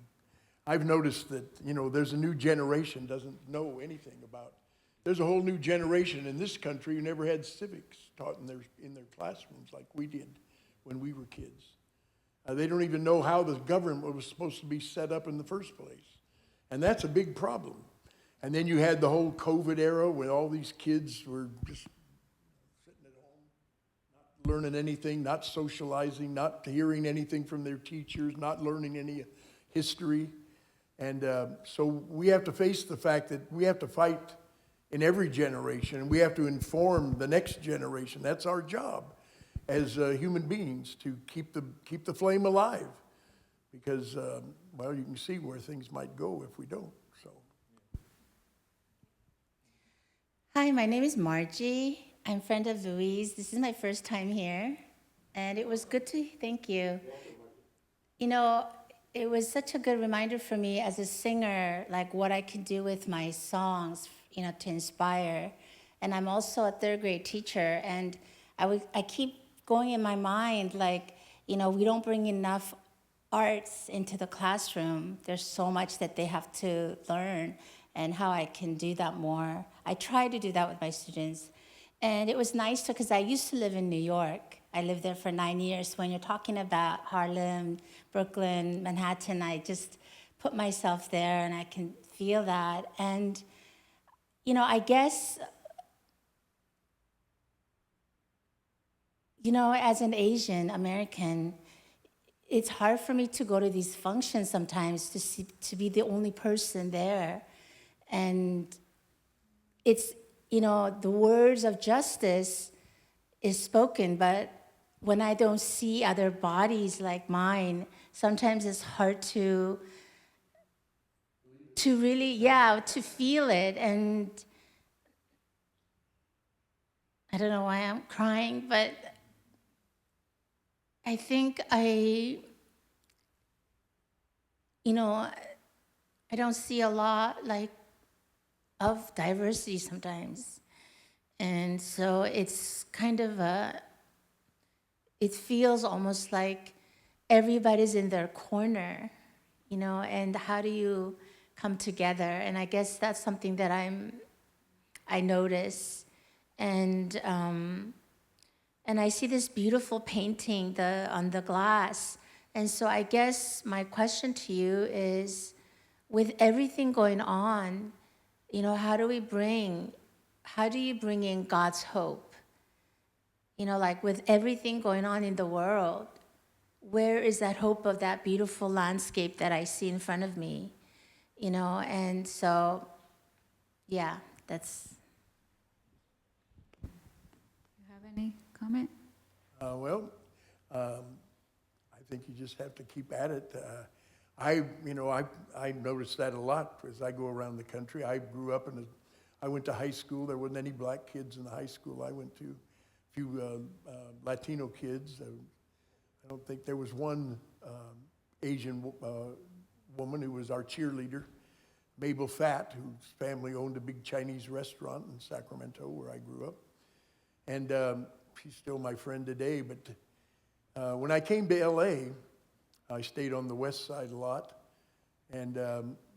I've noticed that, there's a new generation doesn't know anything about. There's a whole new generation in this country who never had civics taught in their classrooms like we did when we were kids. They don't even know how the government was supposed to be set up in the first place. And that's a big problem. And then you had the whole COVID era when all these kids were just sitting at home, not learning anything, not socializing, not hearing anything from their teachers, not learning any history. And so we have to face the fact that we have to fight in every generation, and we have to inform the next generation. That's our job as human beings, to keep the flame alive. Because, well, you can see where things might go if we don't. So. Hi, my name is Margie. I'm a friend of Louise. This is my first time here, and it was good to, thank you. You know, it was such a good reminder for me as a singer, like what I can do with my songs, you know, to inspire. And I'm also a third grade teacher, and I keep going in my mind, like, you know, we don't bring enough arts into the classroom. There's so much that they have to learn, and how I can do that more. I try to do that with my students. And it was nice because I used to live in New York. I lived there for 9 years. When you're talking about Harlem, Brooklyn, Manhattan, I just put myself there and I can feel that. And, you know, I guess, you know, as an Asian American, it's hard for me to go to these functions sometimes to be the only person there. And it's, you know, the words of justice is spoken, but when I don't see other bodies like mine, sometimes it's hard to really, yeah, to feel it. And I don't know why I'm crying, but I think you know, I don't see a lot like of diversity sometimes. And so it's kind of it feels almost like everybody's in their corner, you know, and how do you come together? And I guess that's something that I notice. And I see this beautiful painting on the glass. And so I guess my question to you is, with everything going on, you know, how do you bring in God's hope? You know, like with everything going on in the world, where is that hope of that beautiful landscape that I see in front of me? You know, and so, yeah, that's. You have any comment? Well, I think you just have to keep at it. I noticed that a lot as I go around the country. I grew up I went to high school. There wasn't any black kids in the high school I went to. A few Latino kids. I don't think there was one Asian woman who was our cheerleader, Mabel Fatt, whose family owned a big Chinese restaurant in Sacramento where I grew up. And she's still my friend today. But when I came to LA, I stayed on the west side a lot, and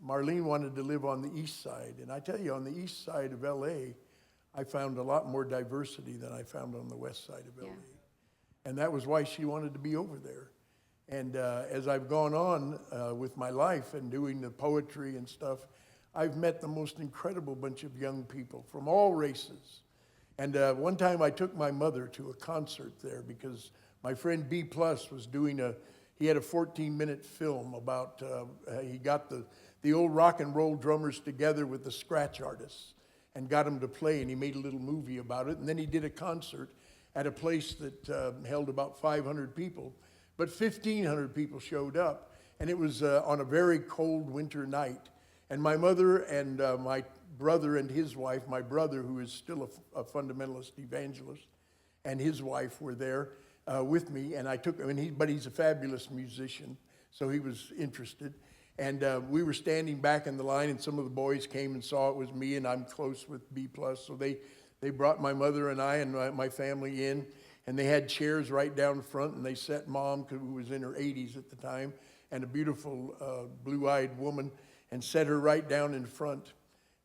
Marlene wanted to live on the east side. And I tell you, on the east side of LA, I found a lot more diversity than I found on the west side of LA. And that was why she wanted to be over there. And as I've gone on with my life and doing the poetry and stuff, I've met the most incredible bunch of young people from all races. And one time I took my mother to a concert there because my friend B+ was doing he had a 14-minute film about, he got the old rock and roll drummers together with the scratch artists and got them to play, and he made a little movie about it. And then he did a concert at a place that held about 500 people, but 1,500 people showed up, and it was on a very cold winter night. And my mother and my brother and his wife, my brother, who is still a fundamentalist evangelist, and his wife were there with me, and I took him, but he's a fabulous musician, so he was interested. And we were standing back in the line, and some of the boys came and saw it was me, and I'm close with B+, so they brought my mother and I and my family in, and they had chairs right down front, and they set Mom, who was in her 80s at the time, and a beautiful blue-eyed woman, and set her right down in front.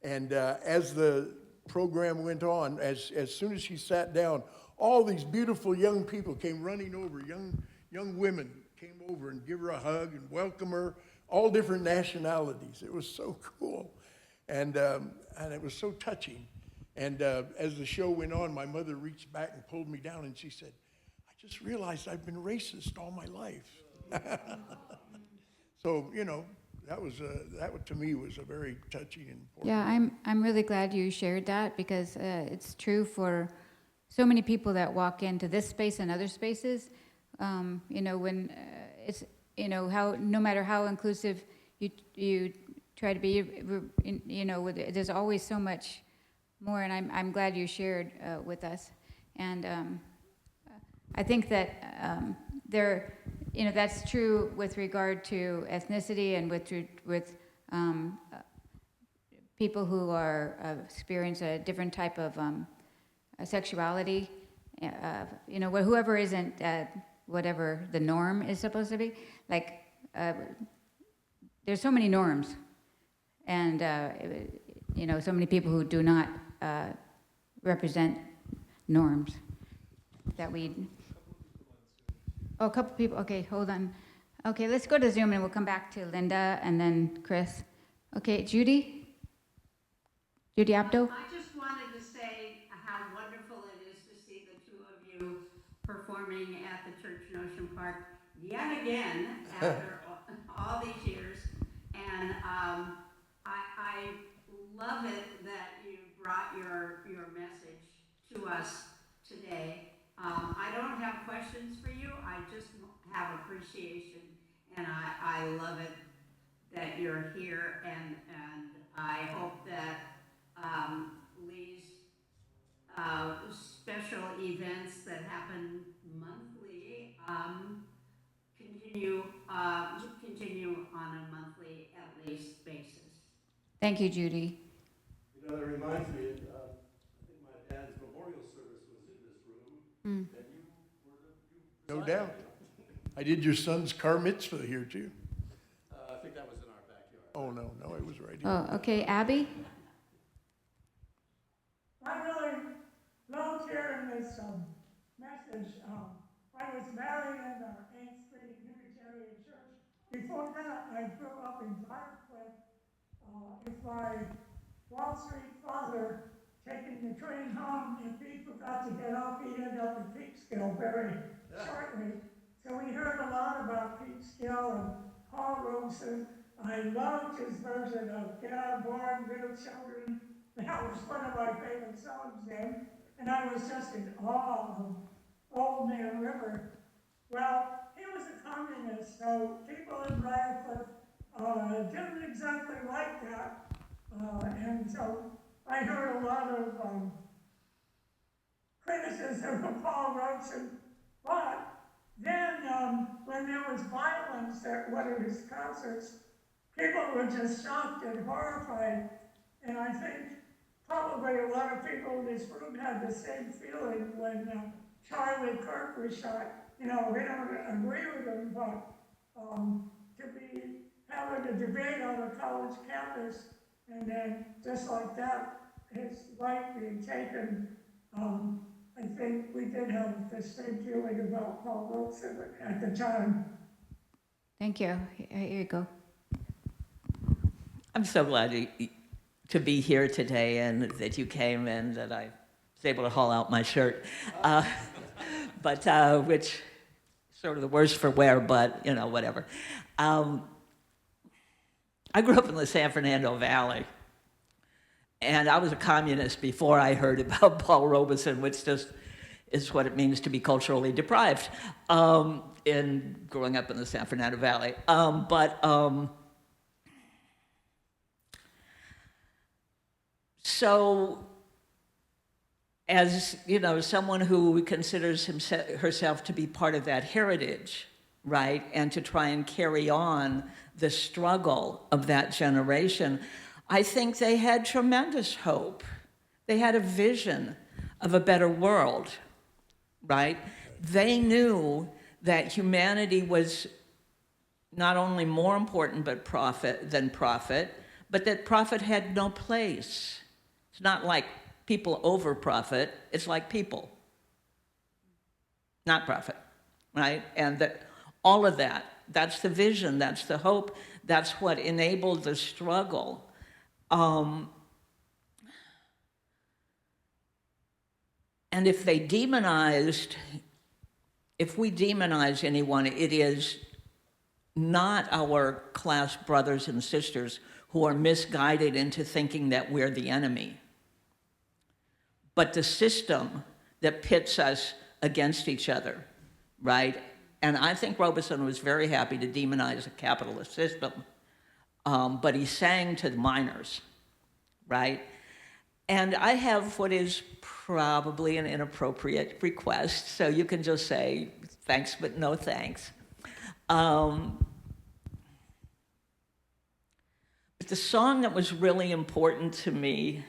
And as the program went on, as soon as she sat down, all these beautiful young people came running over, young women came over and give her a hug and welcome her, all different nationalities. It was so cool. And it was so touching. And as the show went on, my mother reached back and pulled me down, and she said, I just realized I've been racist all my life. So, you know, that to me was a very touching and important. Yeah, I'm really glad you shared that, because it's true for so many people that walk into this space and other spaces. You know, when it's, you know, how no matter how inclusive you try to be, you know, there's always so much more, and I'm glad you shared with us. And I think that there, you know, that's true with regard to ethnicity and with people who are experience a different type of sexuality. You know, whoever isn't whatever the norm is supposed to be. Like, there's so many norms, and you know, so many people who do not represent norms that we. Oh, a couple people. Okay, hold on. Okay, let's go to Zoom, and we'll come back to Linda and then Chris. Okay, Judy Abdo. I just wanted to say how wonderful it is to see the two of you performing at the church in Ocean Park yet again after all these years. And I love it that you brought your message to us today. I don't have questions for you. I just have appreciation, and I love it that you're here, and I hope that Lee's special events that happen monthly continue on a monthly at least basis. Thank you, Judy. You know, that reminds me, I think my dad's memorial service was in this room, and you were No doubt. I did your son's car mitzvah here, too. I think that was in our backyard. Oh, no, it was right here. Oh, okay, Abby. I really loved hearing this message. I was married in the 8th Street Unitarian Church. Before that, I grew up in Briarcliff. If my Wall Street father taking the train home, if he forgot to get off, he'd end up in Peekskill very shortly. So we heard a lot about Peekskill and Paul Robeson. I loved his version of Get On Board, Little Children. That was one of my favorite songs then. And I was just in awe of Old Man River. Well, he was a communist, so people in Briarcliff didn't exactly like that. And so I heard a lot of criticism of Paul Robeson. But then when there was violence at one of his concerts, people were just shocked and horrified. And I think probably a lot of people in this room had the same feeling when Charlie Kirk was shot. You know, we don't agree with him, but to be having a debate on a college campus and then just like that, his life being taken, I think we did have the same feeling about Paul Robeson at the time. Thank you. Here you go. I'm so glad to be here today and that you came and that I was able to haul out my shirt. But which sort of the worse for wear, but you know, whatever. I grew up in the San Fernando Valley, and I was a communist before I heard about Paul Robeson, which just is what it means to be culturally deprived in growing up in the San Fernando Valley. So, as you know, someone who considers herself to be part of that heritage, right, and to try and carry on the struggle of that generation, I think they had tremendous hope. They had a vision of a better world, right? They knew that humanity was not only more important than profit, but that profit had no place. It's not like people over profit, it's like people, not profit, right? And that all of that, that's the vision, that's the hope, that's what enabled the struggle And if we demonize anyone, it is not our class brothers and sisters who are misguided into thinking that we're the enemy, but the system that pits us against each other, right? And I think Robeson was very happy to demonize a capitalist system, but he sang to the miners, right? And I have what is probably an inappropriate request, so you can just say thanks, but no thanks. But the song that was really important to me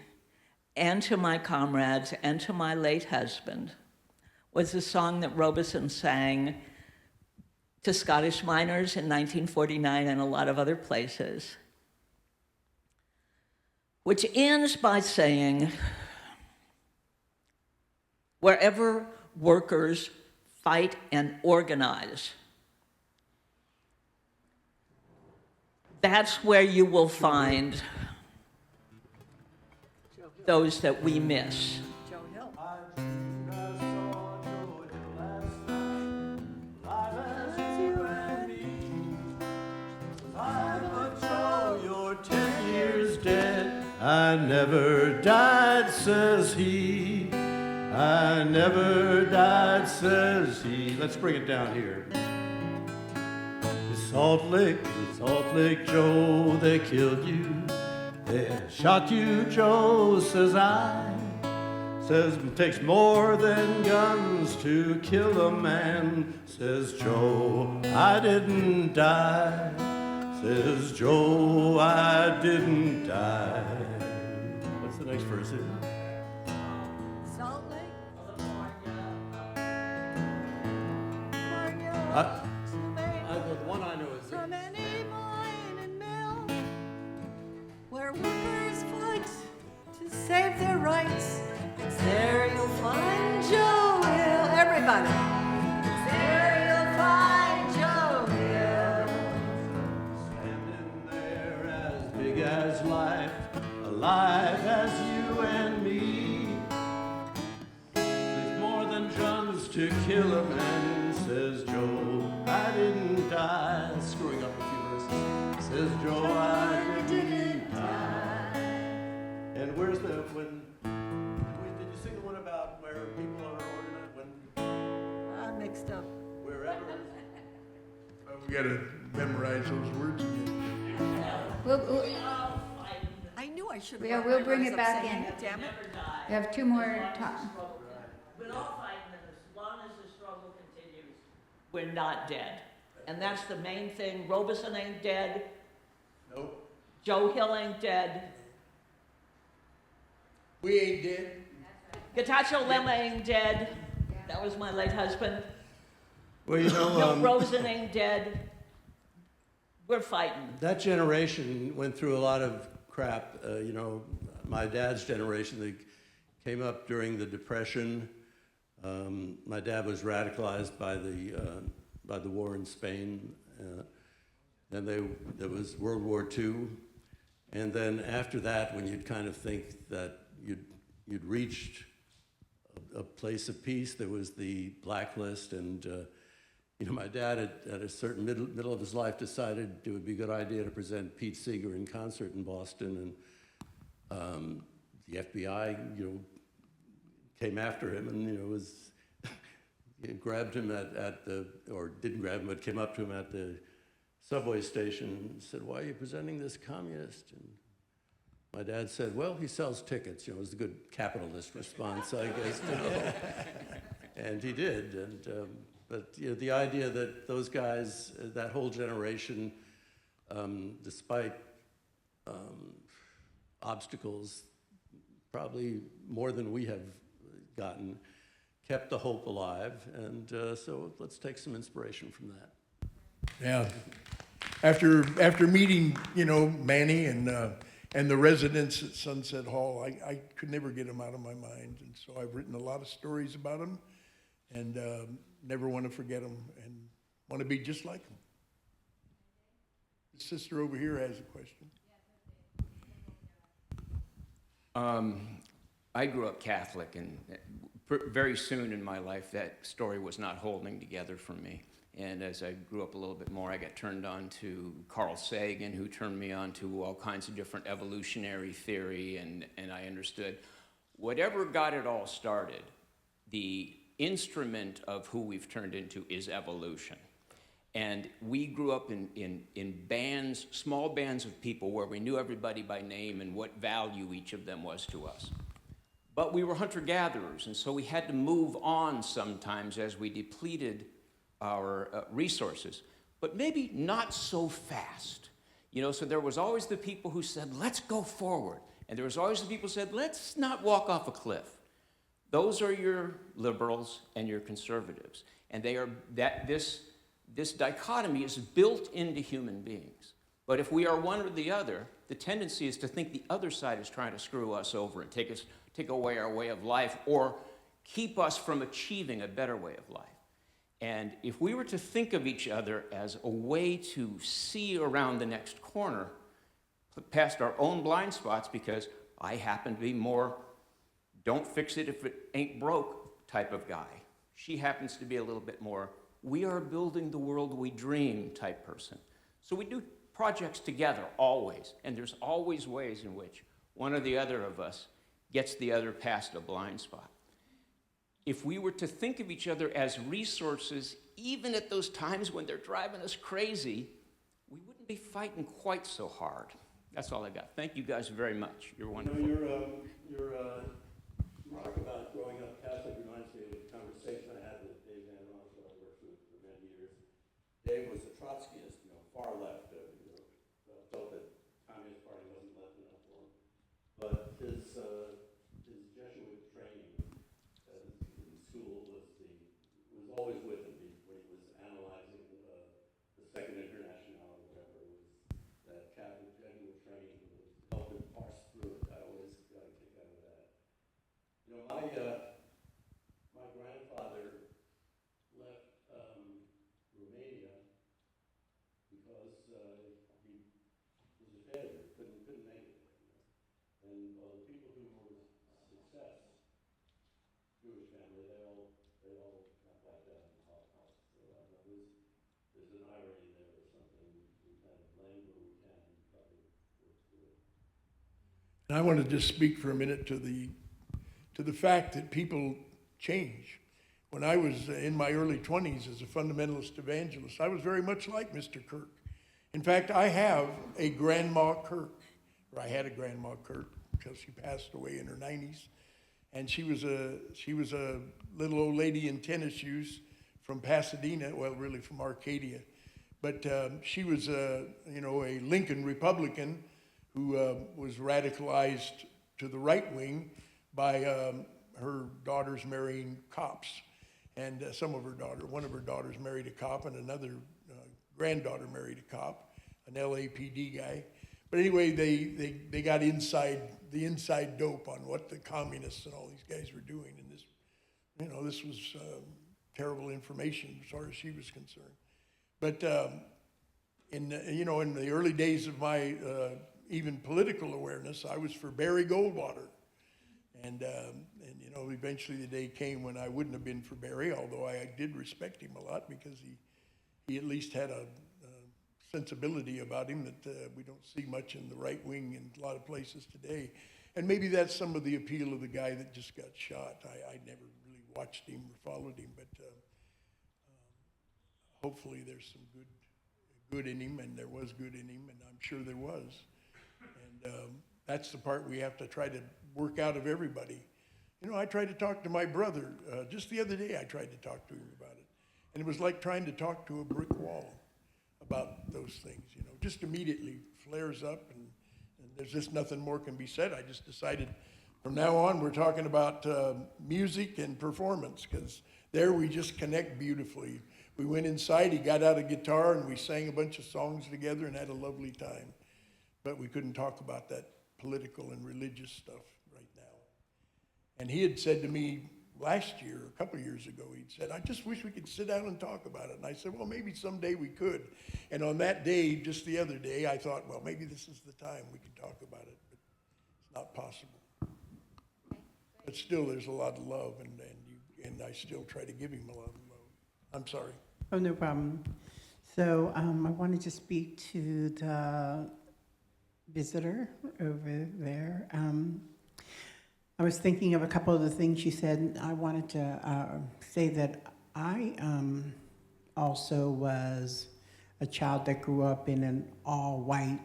and to my comrades and to my late husband was the song that Robeson sang to Scottish miners in 1949 and a lot of other places, which ends by saying, wherever workers fight and organize, that's where you will find those that we miss. I never died, says he. I never died, says he. Let's bring it down here. Salt Lake Joe, they killed you. They shot you, Joe, says I. Says it takes more than guns to kill a man, says Joe. I didn't die, says Joe. I didn't die. What's the next verse here? Salt Lake. The one I know is From any mine and mill where workers fight to save their rights, it's there you'll find Joe Hill. Everybody. It's there you'll find Joe Hill. standing there as big as life, alive as you and me. There's more than guns to kill a man, says Joe. I didn't die. Screwing up a few verses. Says Joe, I didn't die. And where's the when? Did you sing the one about where people are organized when? I'm mixed up. Wherever. Well, we got to memorize those words again. I knew I should have. Yeah, we'll bring it back in. Damn it. We have two more talks. We're all fighting, and as long as the struggle continues, we're not dead. And that's the main thing. Robeson ain't dead. Nope. Joe Hill ain't dead. We ain't dead. Getachew Lema ain't dead. That was my late husband. Well, you Bill know, Rosen ain't dead. We're fighting. that generation went through a lot of crap. You know, my dad's generation, they came up during the Depression. My dad was radicalized by the war in Spain. Then there was World War II. And then after that, when you'd kind of think that you'd reached a place of peace, there was the blacklist. And, you know, my dad at a certain middle of his life decided it would be a good idea to present Pete Seeger in concert in Boston. And the FBI, you know, came after him and, you know, was grabbed him or didn't grab him, but came up to him at the subway station and said, "Why are you presenting this communist?" And my dad said, "Well, he sells tickets." You know, it was a good capitalist response, I guess. You know. And he did. And but you know, the idea that those guys, that whole generation, despite obstacles, probably more than we have gotten, kept the hope alive, and so let's take some inspiration from that. Yeah. After meeting, you know, Manny and the residents at Sunset Hall, I could never get them out of my mind, and so I've written a lot of stories about them, and never want to forget them, and want to be just like them. The sister over here has a question. I grew up Catholic, and very soon in my life, that story was not holding together for me. And as I grew up a little bit more, I got turned on to Carl Sagan, who turned me on to all kinds of different evolutionary theory, and I understood whatever got it all started, the instrument of who we've turned into is evolution. And we grew up in bands, small bands of people where we knew everybody by name and what value each of them was to us. But we were hunter-gatherers, and so we had to move on sometimes as we depleted our resources, but maybe not so fast. You know, so there was always the people who said, let's go forward. And there was always the people who said, let's not walk off a cliff. Those are your liberals and your conservatives. And they are this dichotomy is built into human beings. But if we are one or the other, the tendency is to think the other side is trying to screw us over and take away our way of life or keep us from achieving a better way of life. And if we were to think of each other as a way to see around the next corner, past our own blind spots, because I happen to be more don't fix it if it ain't broke type of guy. She happens to be a little bit more we are building the world we dream type person. So we do projects together always, and there's always ways in which one or the other of us gets the other past a blind spot. If we were to think of each other as resources, even at those times when they're driving us crazy, we wouldn't be fighting quite so hard. That's all I got. Thank you guys very much. You're wonderful. You know, your remark about growing up Catholic reminds me of a conversation I had with Dave Van Ross, who I worked with for many years. Dave was a Trotskyist, far left, felt that Communist Party wasn't left enough for him. But his Jesuit training in school was always with him when he was analyzing the Second International or whatever it was. That Catholic Jesuit training helped him parse through it. I always got a kick out of that. My grandfather left Romania because he was a failure, couldn't make it there. And the people who were success, Jewish family, they all got wiped out in the Holocaust. So there's an irony there or something. We kind of blame where we can and try to work through it. And I want to just speak for a minute to the fact that people change. When I was in my early 20s as a fundamentalist evangelist, I was very much like Mr. Kirk. In fact, I have a Grandma Kirk, or I had a Grandma Kirk because she passed away in her 90s. And she was a little old lady in tennis shoes from Pasadena, well, really from Arcadia. But she was a Lincoln Republican who was radicalized to the right wing by her daughters marrying cops. And one of her daughters married a cop, and another granddaughter married a cop, an LAPD guy. But anyway, they got the inside dope on what the communists and all these guys were doing. And this was terrible information as far as she was concerned. But in the early days of my even political awareness, I was for Barry Goldwater. And eventually the day came when I wouldn't have been for Barry, although I did respect him a lot because he at least had a sensibility about him that we don't see much in the right wing in a lot of places today. And maybe that's some of the appeal of the guy that just got shot. I never really watched him or followed him, but hopefully there's some good in him, and there was good in him, and I'm sure there was. And that's the part we have to try to work out of everybody. I tried to talk to my brother. Just the other day I tried to talk to him about it. And it was like trying to talk to a brick wall about those things, just immediately flares up and there's just nothing more can be said. I just decided from now on we're talking about music and performance, because there we just connect beautifully. We went inside, he got out a guitar and we sang a bunch of songs together and had a lovely time. But we couldn't talk about that political and religious stuff right now. And he had said to me last year, a couple of years ago, he'd said, I just wish we could sit down and talk about it. And I said, well, maybe someday we could. And on that day, just the other day, I thought, well, maybe this is the time we can talk about it, but it's not possible. But still, there's a lot of love, and I still try to give him a lot of love. I'm sorry. Oh, no problem. So I wanted to speak to the visitor over there. I was thinking of a couple of the things you said. I wanted to say that I also was a child that grew up in an all-white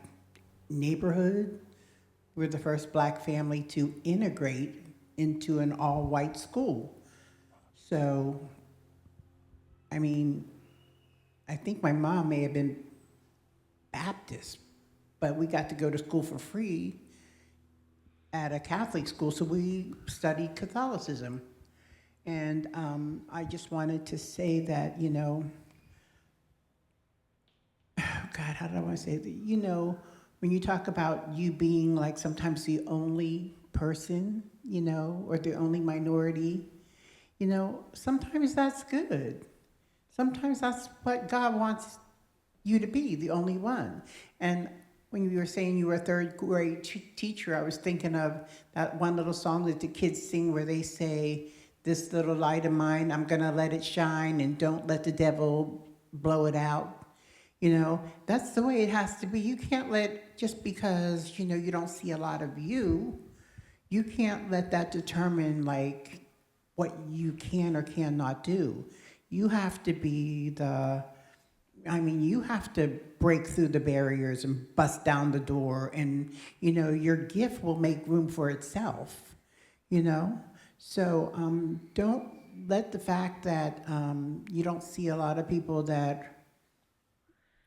neighborhood. We're the first black family to integrate into an all-white school. So, I mean, I think my mom may have been Baptist, but we got to go to school for free at a Catholic school, so we studied Catholicism. And I just wanted to say that, you know, oh God, how do I want to say that? You know, when you talk about you being like sometimes the only person, you know, or the only minority, you know, sometimes that's good. Sometimes that's what God wants you to be, the only one. And when you were saying you were a third grade teacher, I was thinking of that one little song that the kids sing where they say, "This little light of mine, I'm gonna let it shine and don't let the devil blow it out." You know, that's the way it has to be. You can't let, just because, you know, you don't see a lot of you can't let that determine like what you can or cannot do. You have to be you have to break through the barriers and bust down the door, and, you know, your gift will make room for itself, you know? So don't let the fact that you don't see a lot of people that,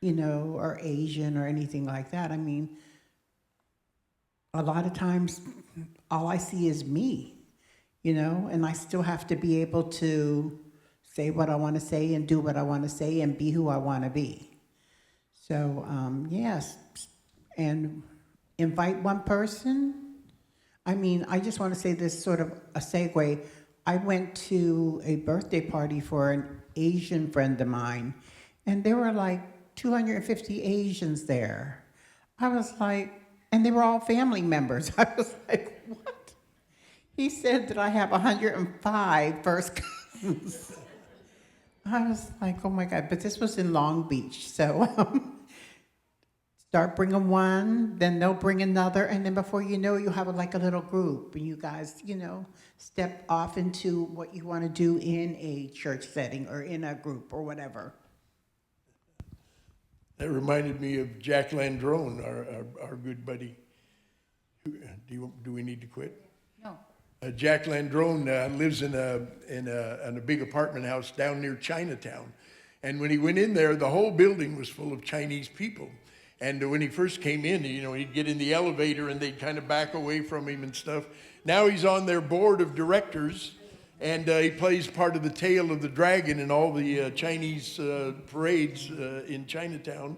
you know, are Asian or anything like that. I mean, a lot of times all I see is me, you know, and I still have to be able to say what I want to say and do what I want to say and be who I want to be. So, yes, and invite one person. I mean, I just want to say this sort of a segue. I went to a birthday party for an Asian friend of mine, and there were like 250 Asians there. I was like, and they were all family members. I was like, what? He said that I have 105 first cousins. I was like, oh my God, but this was in Long Beach. So start bringing one, then they'll bring another, and then before you know, you have like a little group, and you guys, you know, step off into what you want to do in a church setting or in a group or whatever. That reminded me of Jack Landrone, our good buddy. Do we need to quit? No. Jack Landrone lives in a big apartment house down near Chinatown. And when he went in there, the whole building was full of Chinese people. And when he first came in, you know, he'd get in the elevator and they'd kind of back away from him and stuff. Now he's on their board of directors, and he plays part of the tail of the dragon in all the Chinese parades in Chinatown.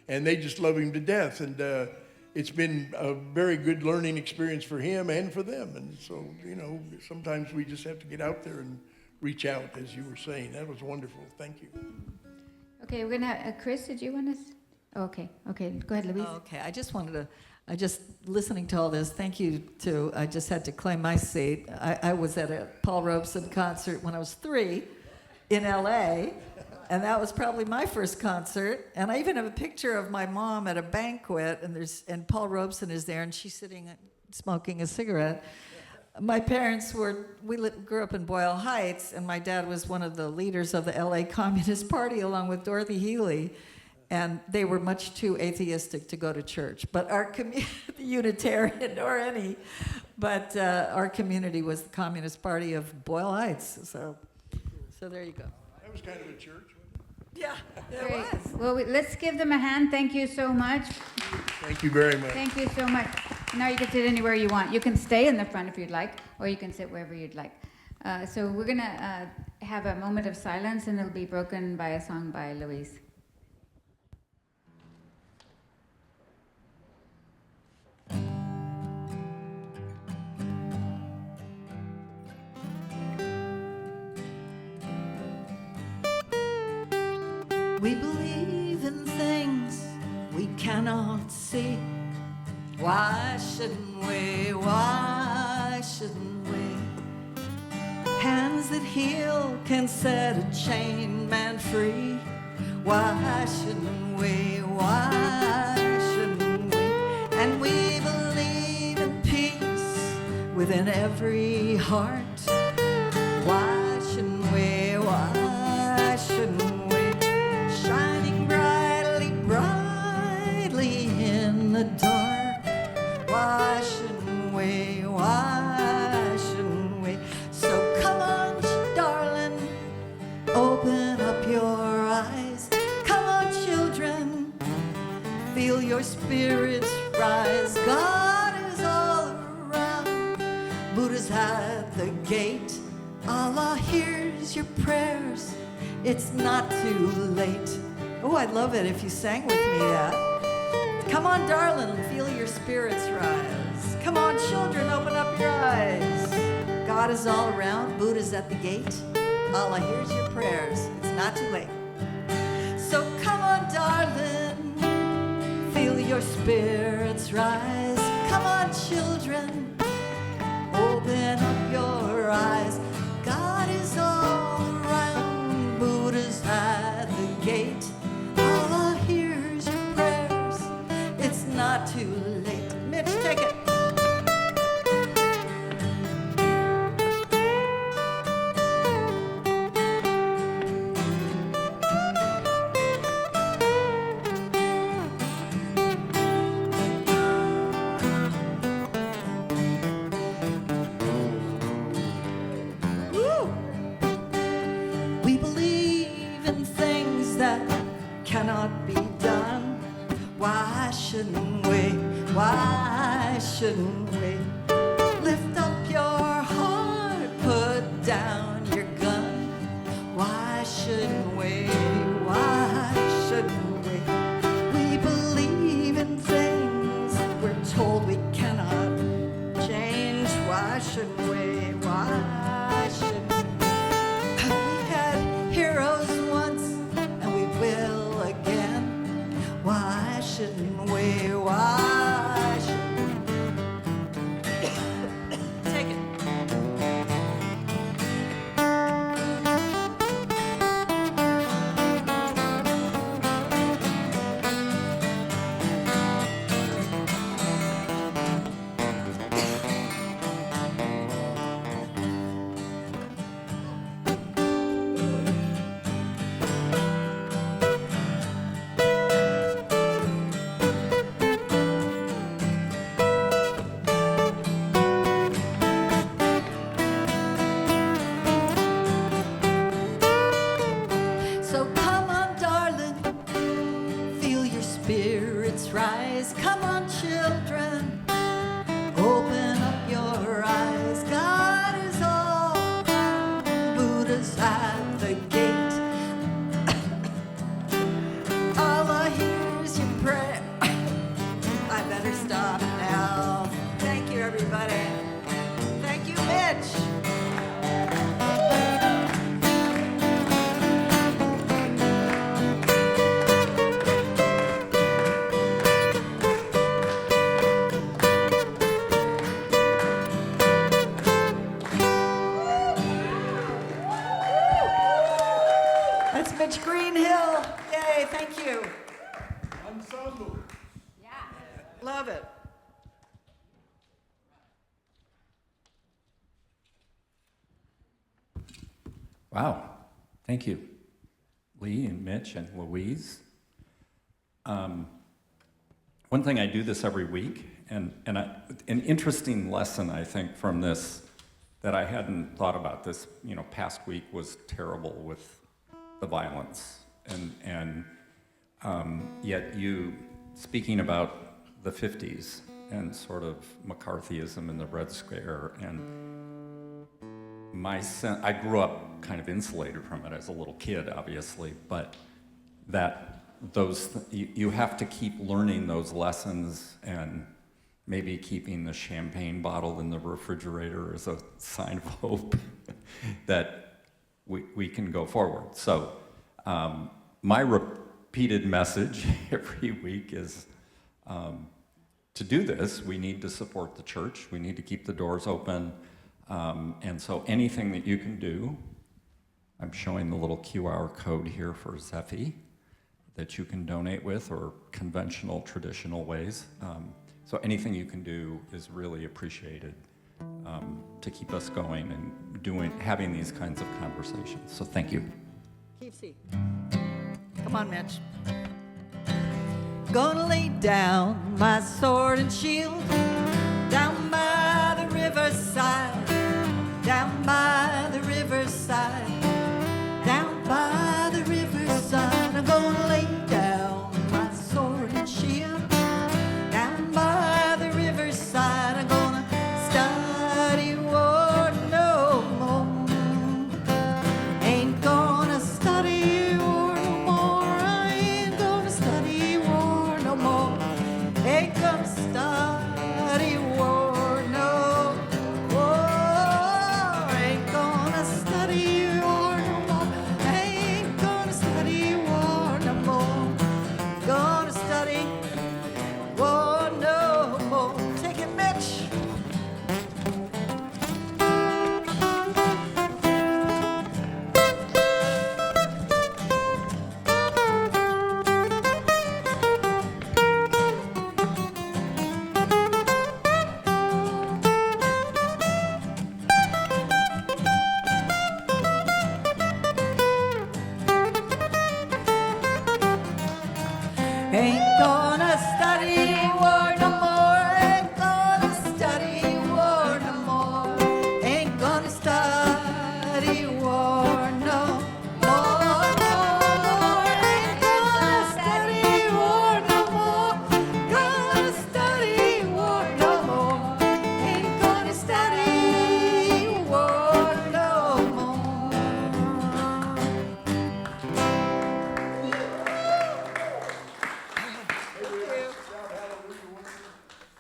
And they just love him to death. And it's been a very good learning experience for him and for them. And so, you know, sometimes we just have to get out there and reach out, as you were saying. That was wonderful. Thank you. Okay, we're going to have, Chris, did you want to? Okay, go ahead, Louise. Okay, I just listening to all this, thank you I just had to claim my seat. I was at a Paul Robeson concert when I was 3 in LA, and that was probably my first concert. And I even have a picture of my mom at a banquet, and Paul Robeson is there, and she's sitting smoking a cigarette. My parents grew up in Boyle Heights, and my dad was one of the leaders of the LA Communist Party along with Dorothy Healy. And they were much too atheistic to go to church. But our community, Unitarian or any, but our community was the Communist Party of Boyle Heights. So there you go. That was kind of a church, wasn't it? Yeah, it Great. was. Well, let's give them a hand. Thank you so much. Thank you very much. Thank you so much. Now you can sit anywhere you want. You can stay in the front if you'd like, or you can sit wherever you'd like. So we're going to have a moment of silence, and it'll be broken by a song by Louise. We believe in things we cannot see. Why shouldn't we? Why shouldn't we? hands that heal can set a chained man free. Why shouldn't we? Why shouldn't we? And we believe in peace within every heart. Why shouldn't we? Why shouldn't we? Shining brightly, brightly in the dark. Why shouldn't we? Why shouldn't we? So come on, darling, open up your eyes. Come on, children, feel your spirits rise. God is all around. Buddha's at the gate. Allah hears your prayers. It's not too late. Oh, I'd love it if you sang with me that. Come on, darling, feel your spirits rise. Come on, children, open up your eyes. God is all around. Buddha's at the gate. Allah hears your prayers. It's not too late. So come on, darling, feel your spirits rise. Come on, children, open up your eyes. God is all around. Buddha's at the gate. Allah hears your prayers. It's not too late. Mitch, take it. Cannot be done. Why shouldn't we? Why shouldn't we? Lift up your heart, put down your gun. Why shouldn't we? Why shouldn't we? We believe in things we're told we cannot change. Why shouldn't we? Why shouldn't we? We had heroes once and we will. Why shouldn't we? Why shouldn't we? Take it. Rise, come on, children, open up your eyes. God is all around. Buddha's at the gate. Allah hears your prayer. I better stop now. Thank you, everybody. Thank you, Mitch. Mitch Greenhill. Yay, thank you. Ensemble. Yeah. Love it. Wow. Thank you, Lee and Mitch and Louise. One thing, I do this every week, and an interesting lesson, I think, from this that I hadn't thought about this, past week was terrible with the violence, and yet you speaking about the 50s and sort of McCarthyism and the Red Scare, and my sense, I grew up kind of insulated from it as a little kid, obviously, but you have to keep learning those lessons, and maybe keeping the champagne bottle in the refrigerator as a sign of hope that we can go forward. So my repeated message every week is to do this, we need to support the church. We need to keep the doors open. And so anything that you can do, I'm showing the little QR code here for Zephy that you can donate with, or conventional, traditional ways. So anything you can do is really appreciated to keep us going and having these kinds of conversations. So thank you. Keep seat. Come on, Mitch. Gonna lay down my sword and shield down by the riverside, down by the riverside, down by the riverside. I'm gonna lay down my sword and shield down by the riverside. I'm gonna study war no more. Ain't gonna study war no more. I ain't gonna study war no more. Ain't gonna study war no more. Ain't gonna study war no more. Ain't gonna study war no more. Gonna study war no more. Take it, Mitch. Ain't gonna study war no more. Ain't gonna study war no more. Ain't gonna study war no more. Ain't gonna study war no more. Gonna study war no more. Ain't gonna study war no more.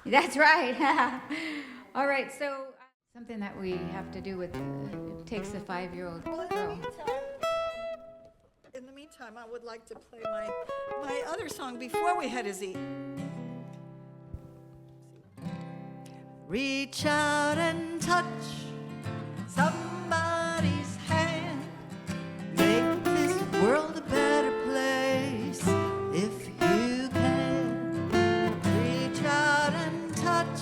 That's right. All right, so something that we have to do with, it takes a 5-year-old Well, girl. in the meantime, I would like to play my other song before we head Izzy. Reach out and touch somebody's hand. Make this world a better place if you can. Reach out and touch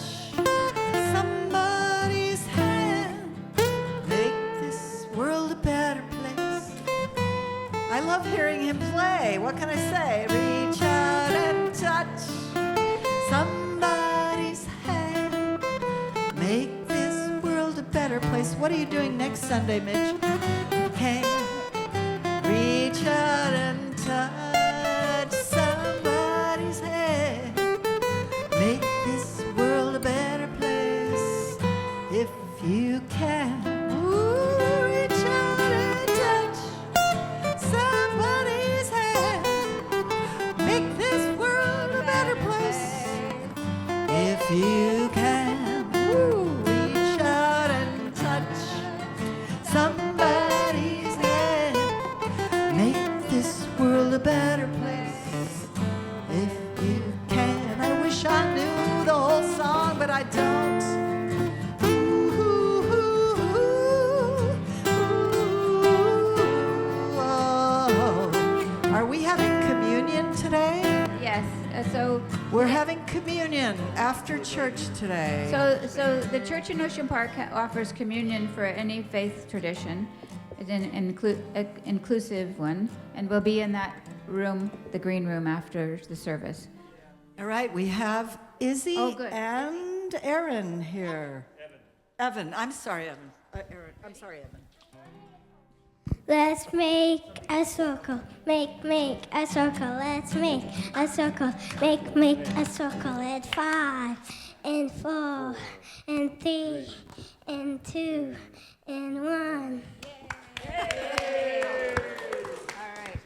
somebody's hand. Make this world a better place. I love hearing him play. What can I say? Reach out and touch somebody's hand. Make this world a better place. What are you doing next Sunday, Mitch? Hey, reach out and touch somebody's hand. Make this world a better place if you can. Ooh, reach out and touch somebody's hand. Make this world a better place if you can. Ooh, reach out and touch somebody's hand. Make this world a better place if you can. I wish I knew the whole song, but I don't. Ooh, ooh, ooh, oh. Are we having communion today? Yes, so We're having communion after church today. So the church in Ocean Park offers communion for any faith tradition. It's an inclusive one, and we'll be in that room, the green room, after the service. All right, we have Izzy Oh, good. and Aaron here. Evan. I'm sorry, Evan. Aaron. I'm sorry, Evan. Let's make a circle, make a circle, let's make a circle, make a circle. It's 5 and 4 and 3 and 2 and 1. All right.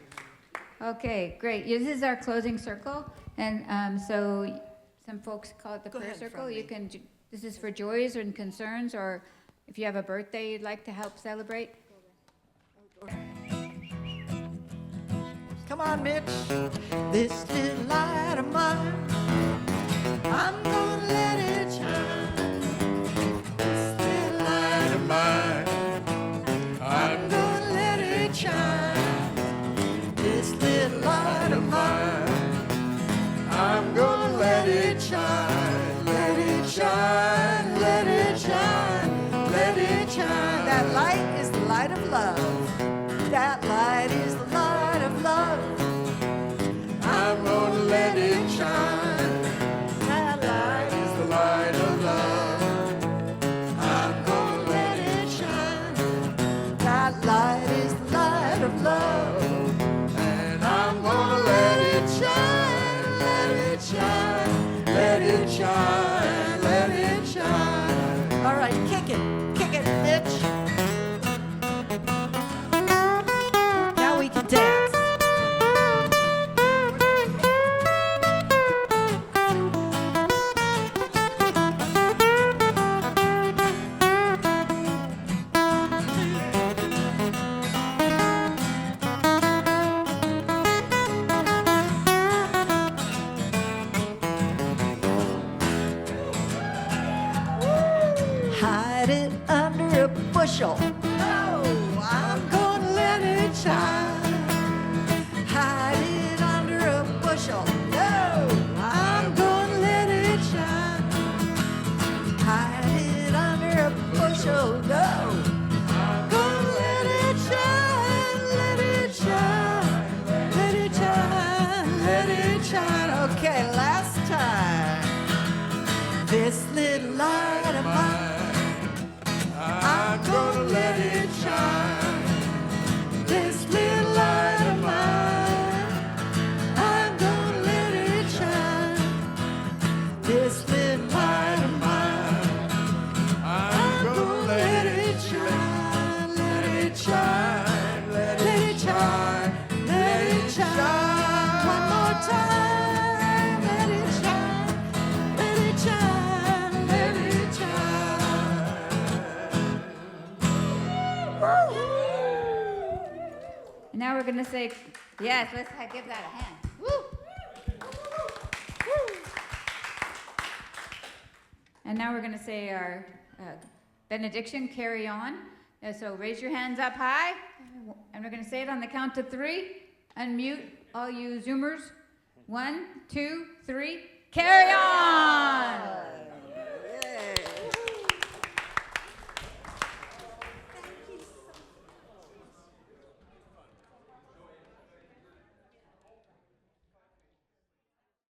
Okay, great. This is our closing circle, and so some folks call it the Go prayer ahead, circle. Froggy. You can. This is for joys and concerns, or if you have a birthday you'd like to help celebrate. Come on, Mitch. This little light of mine, I'm gonna let it shine. This little light of it shine. This little light of mine, I'm gonna let it shine. Let it shine, let it shine, let it shine. That light is the light of love. That light is the light of love. I'm gonna let it shine. That light is the light of love. I'm gonna let it shine. That light is the light of love. And I'm gonna let it shine, let it shine, let it shine, let it shine. All right, kick it, Mitch. Now we can dance. Hide it under a bushel. No, I'm gonna let it shine. Hide it under a bushel. No, I'm gonna let it shine. Hide it under a bushel. No, I'm gonna let it shine. Let it shine. Let it shine. Let it shine. Okay, last time. This little light of mine, I'm gonna let it shine. This little light of mine, I'm gonna let it shine. This little light of mine, I'm gonna let it shine. Let it shine, let it shine, let it shine. One more time, let it shine, let it shine, let it shine. And now we're going to say, yes, let's give that a hand. Woo! Woo! And now we're going to say our benediction, carry on. So raise your hands up high, and we're going to say it on the count of 3. Unmute all you Zoomers. 1, 2, 3. Carry on!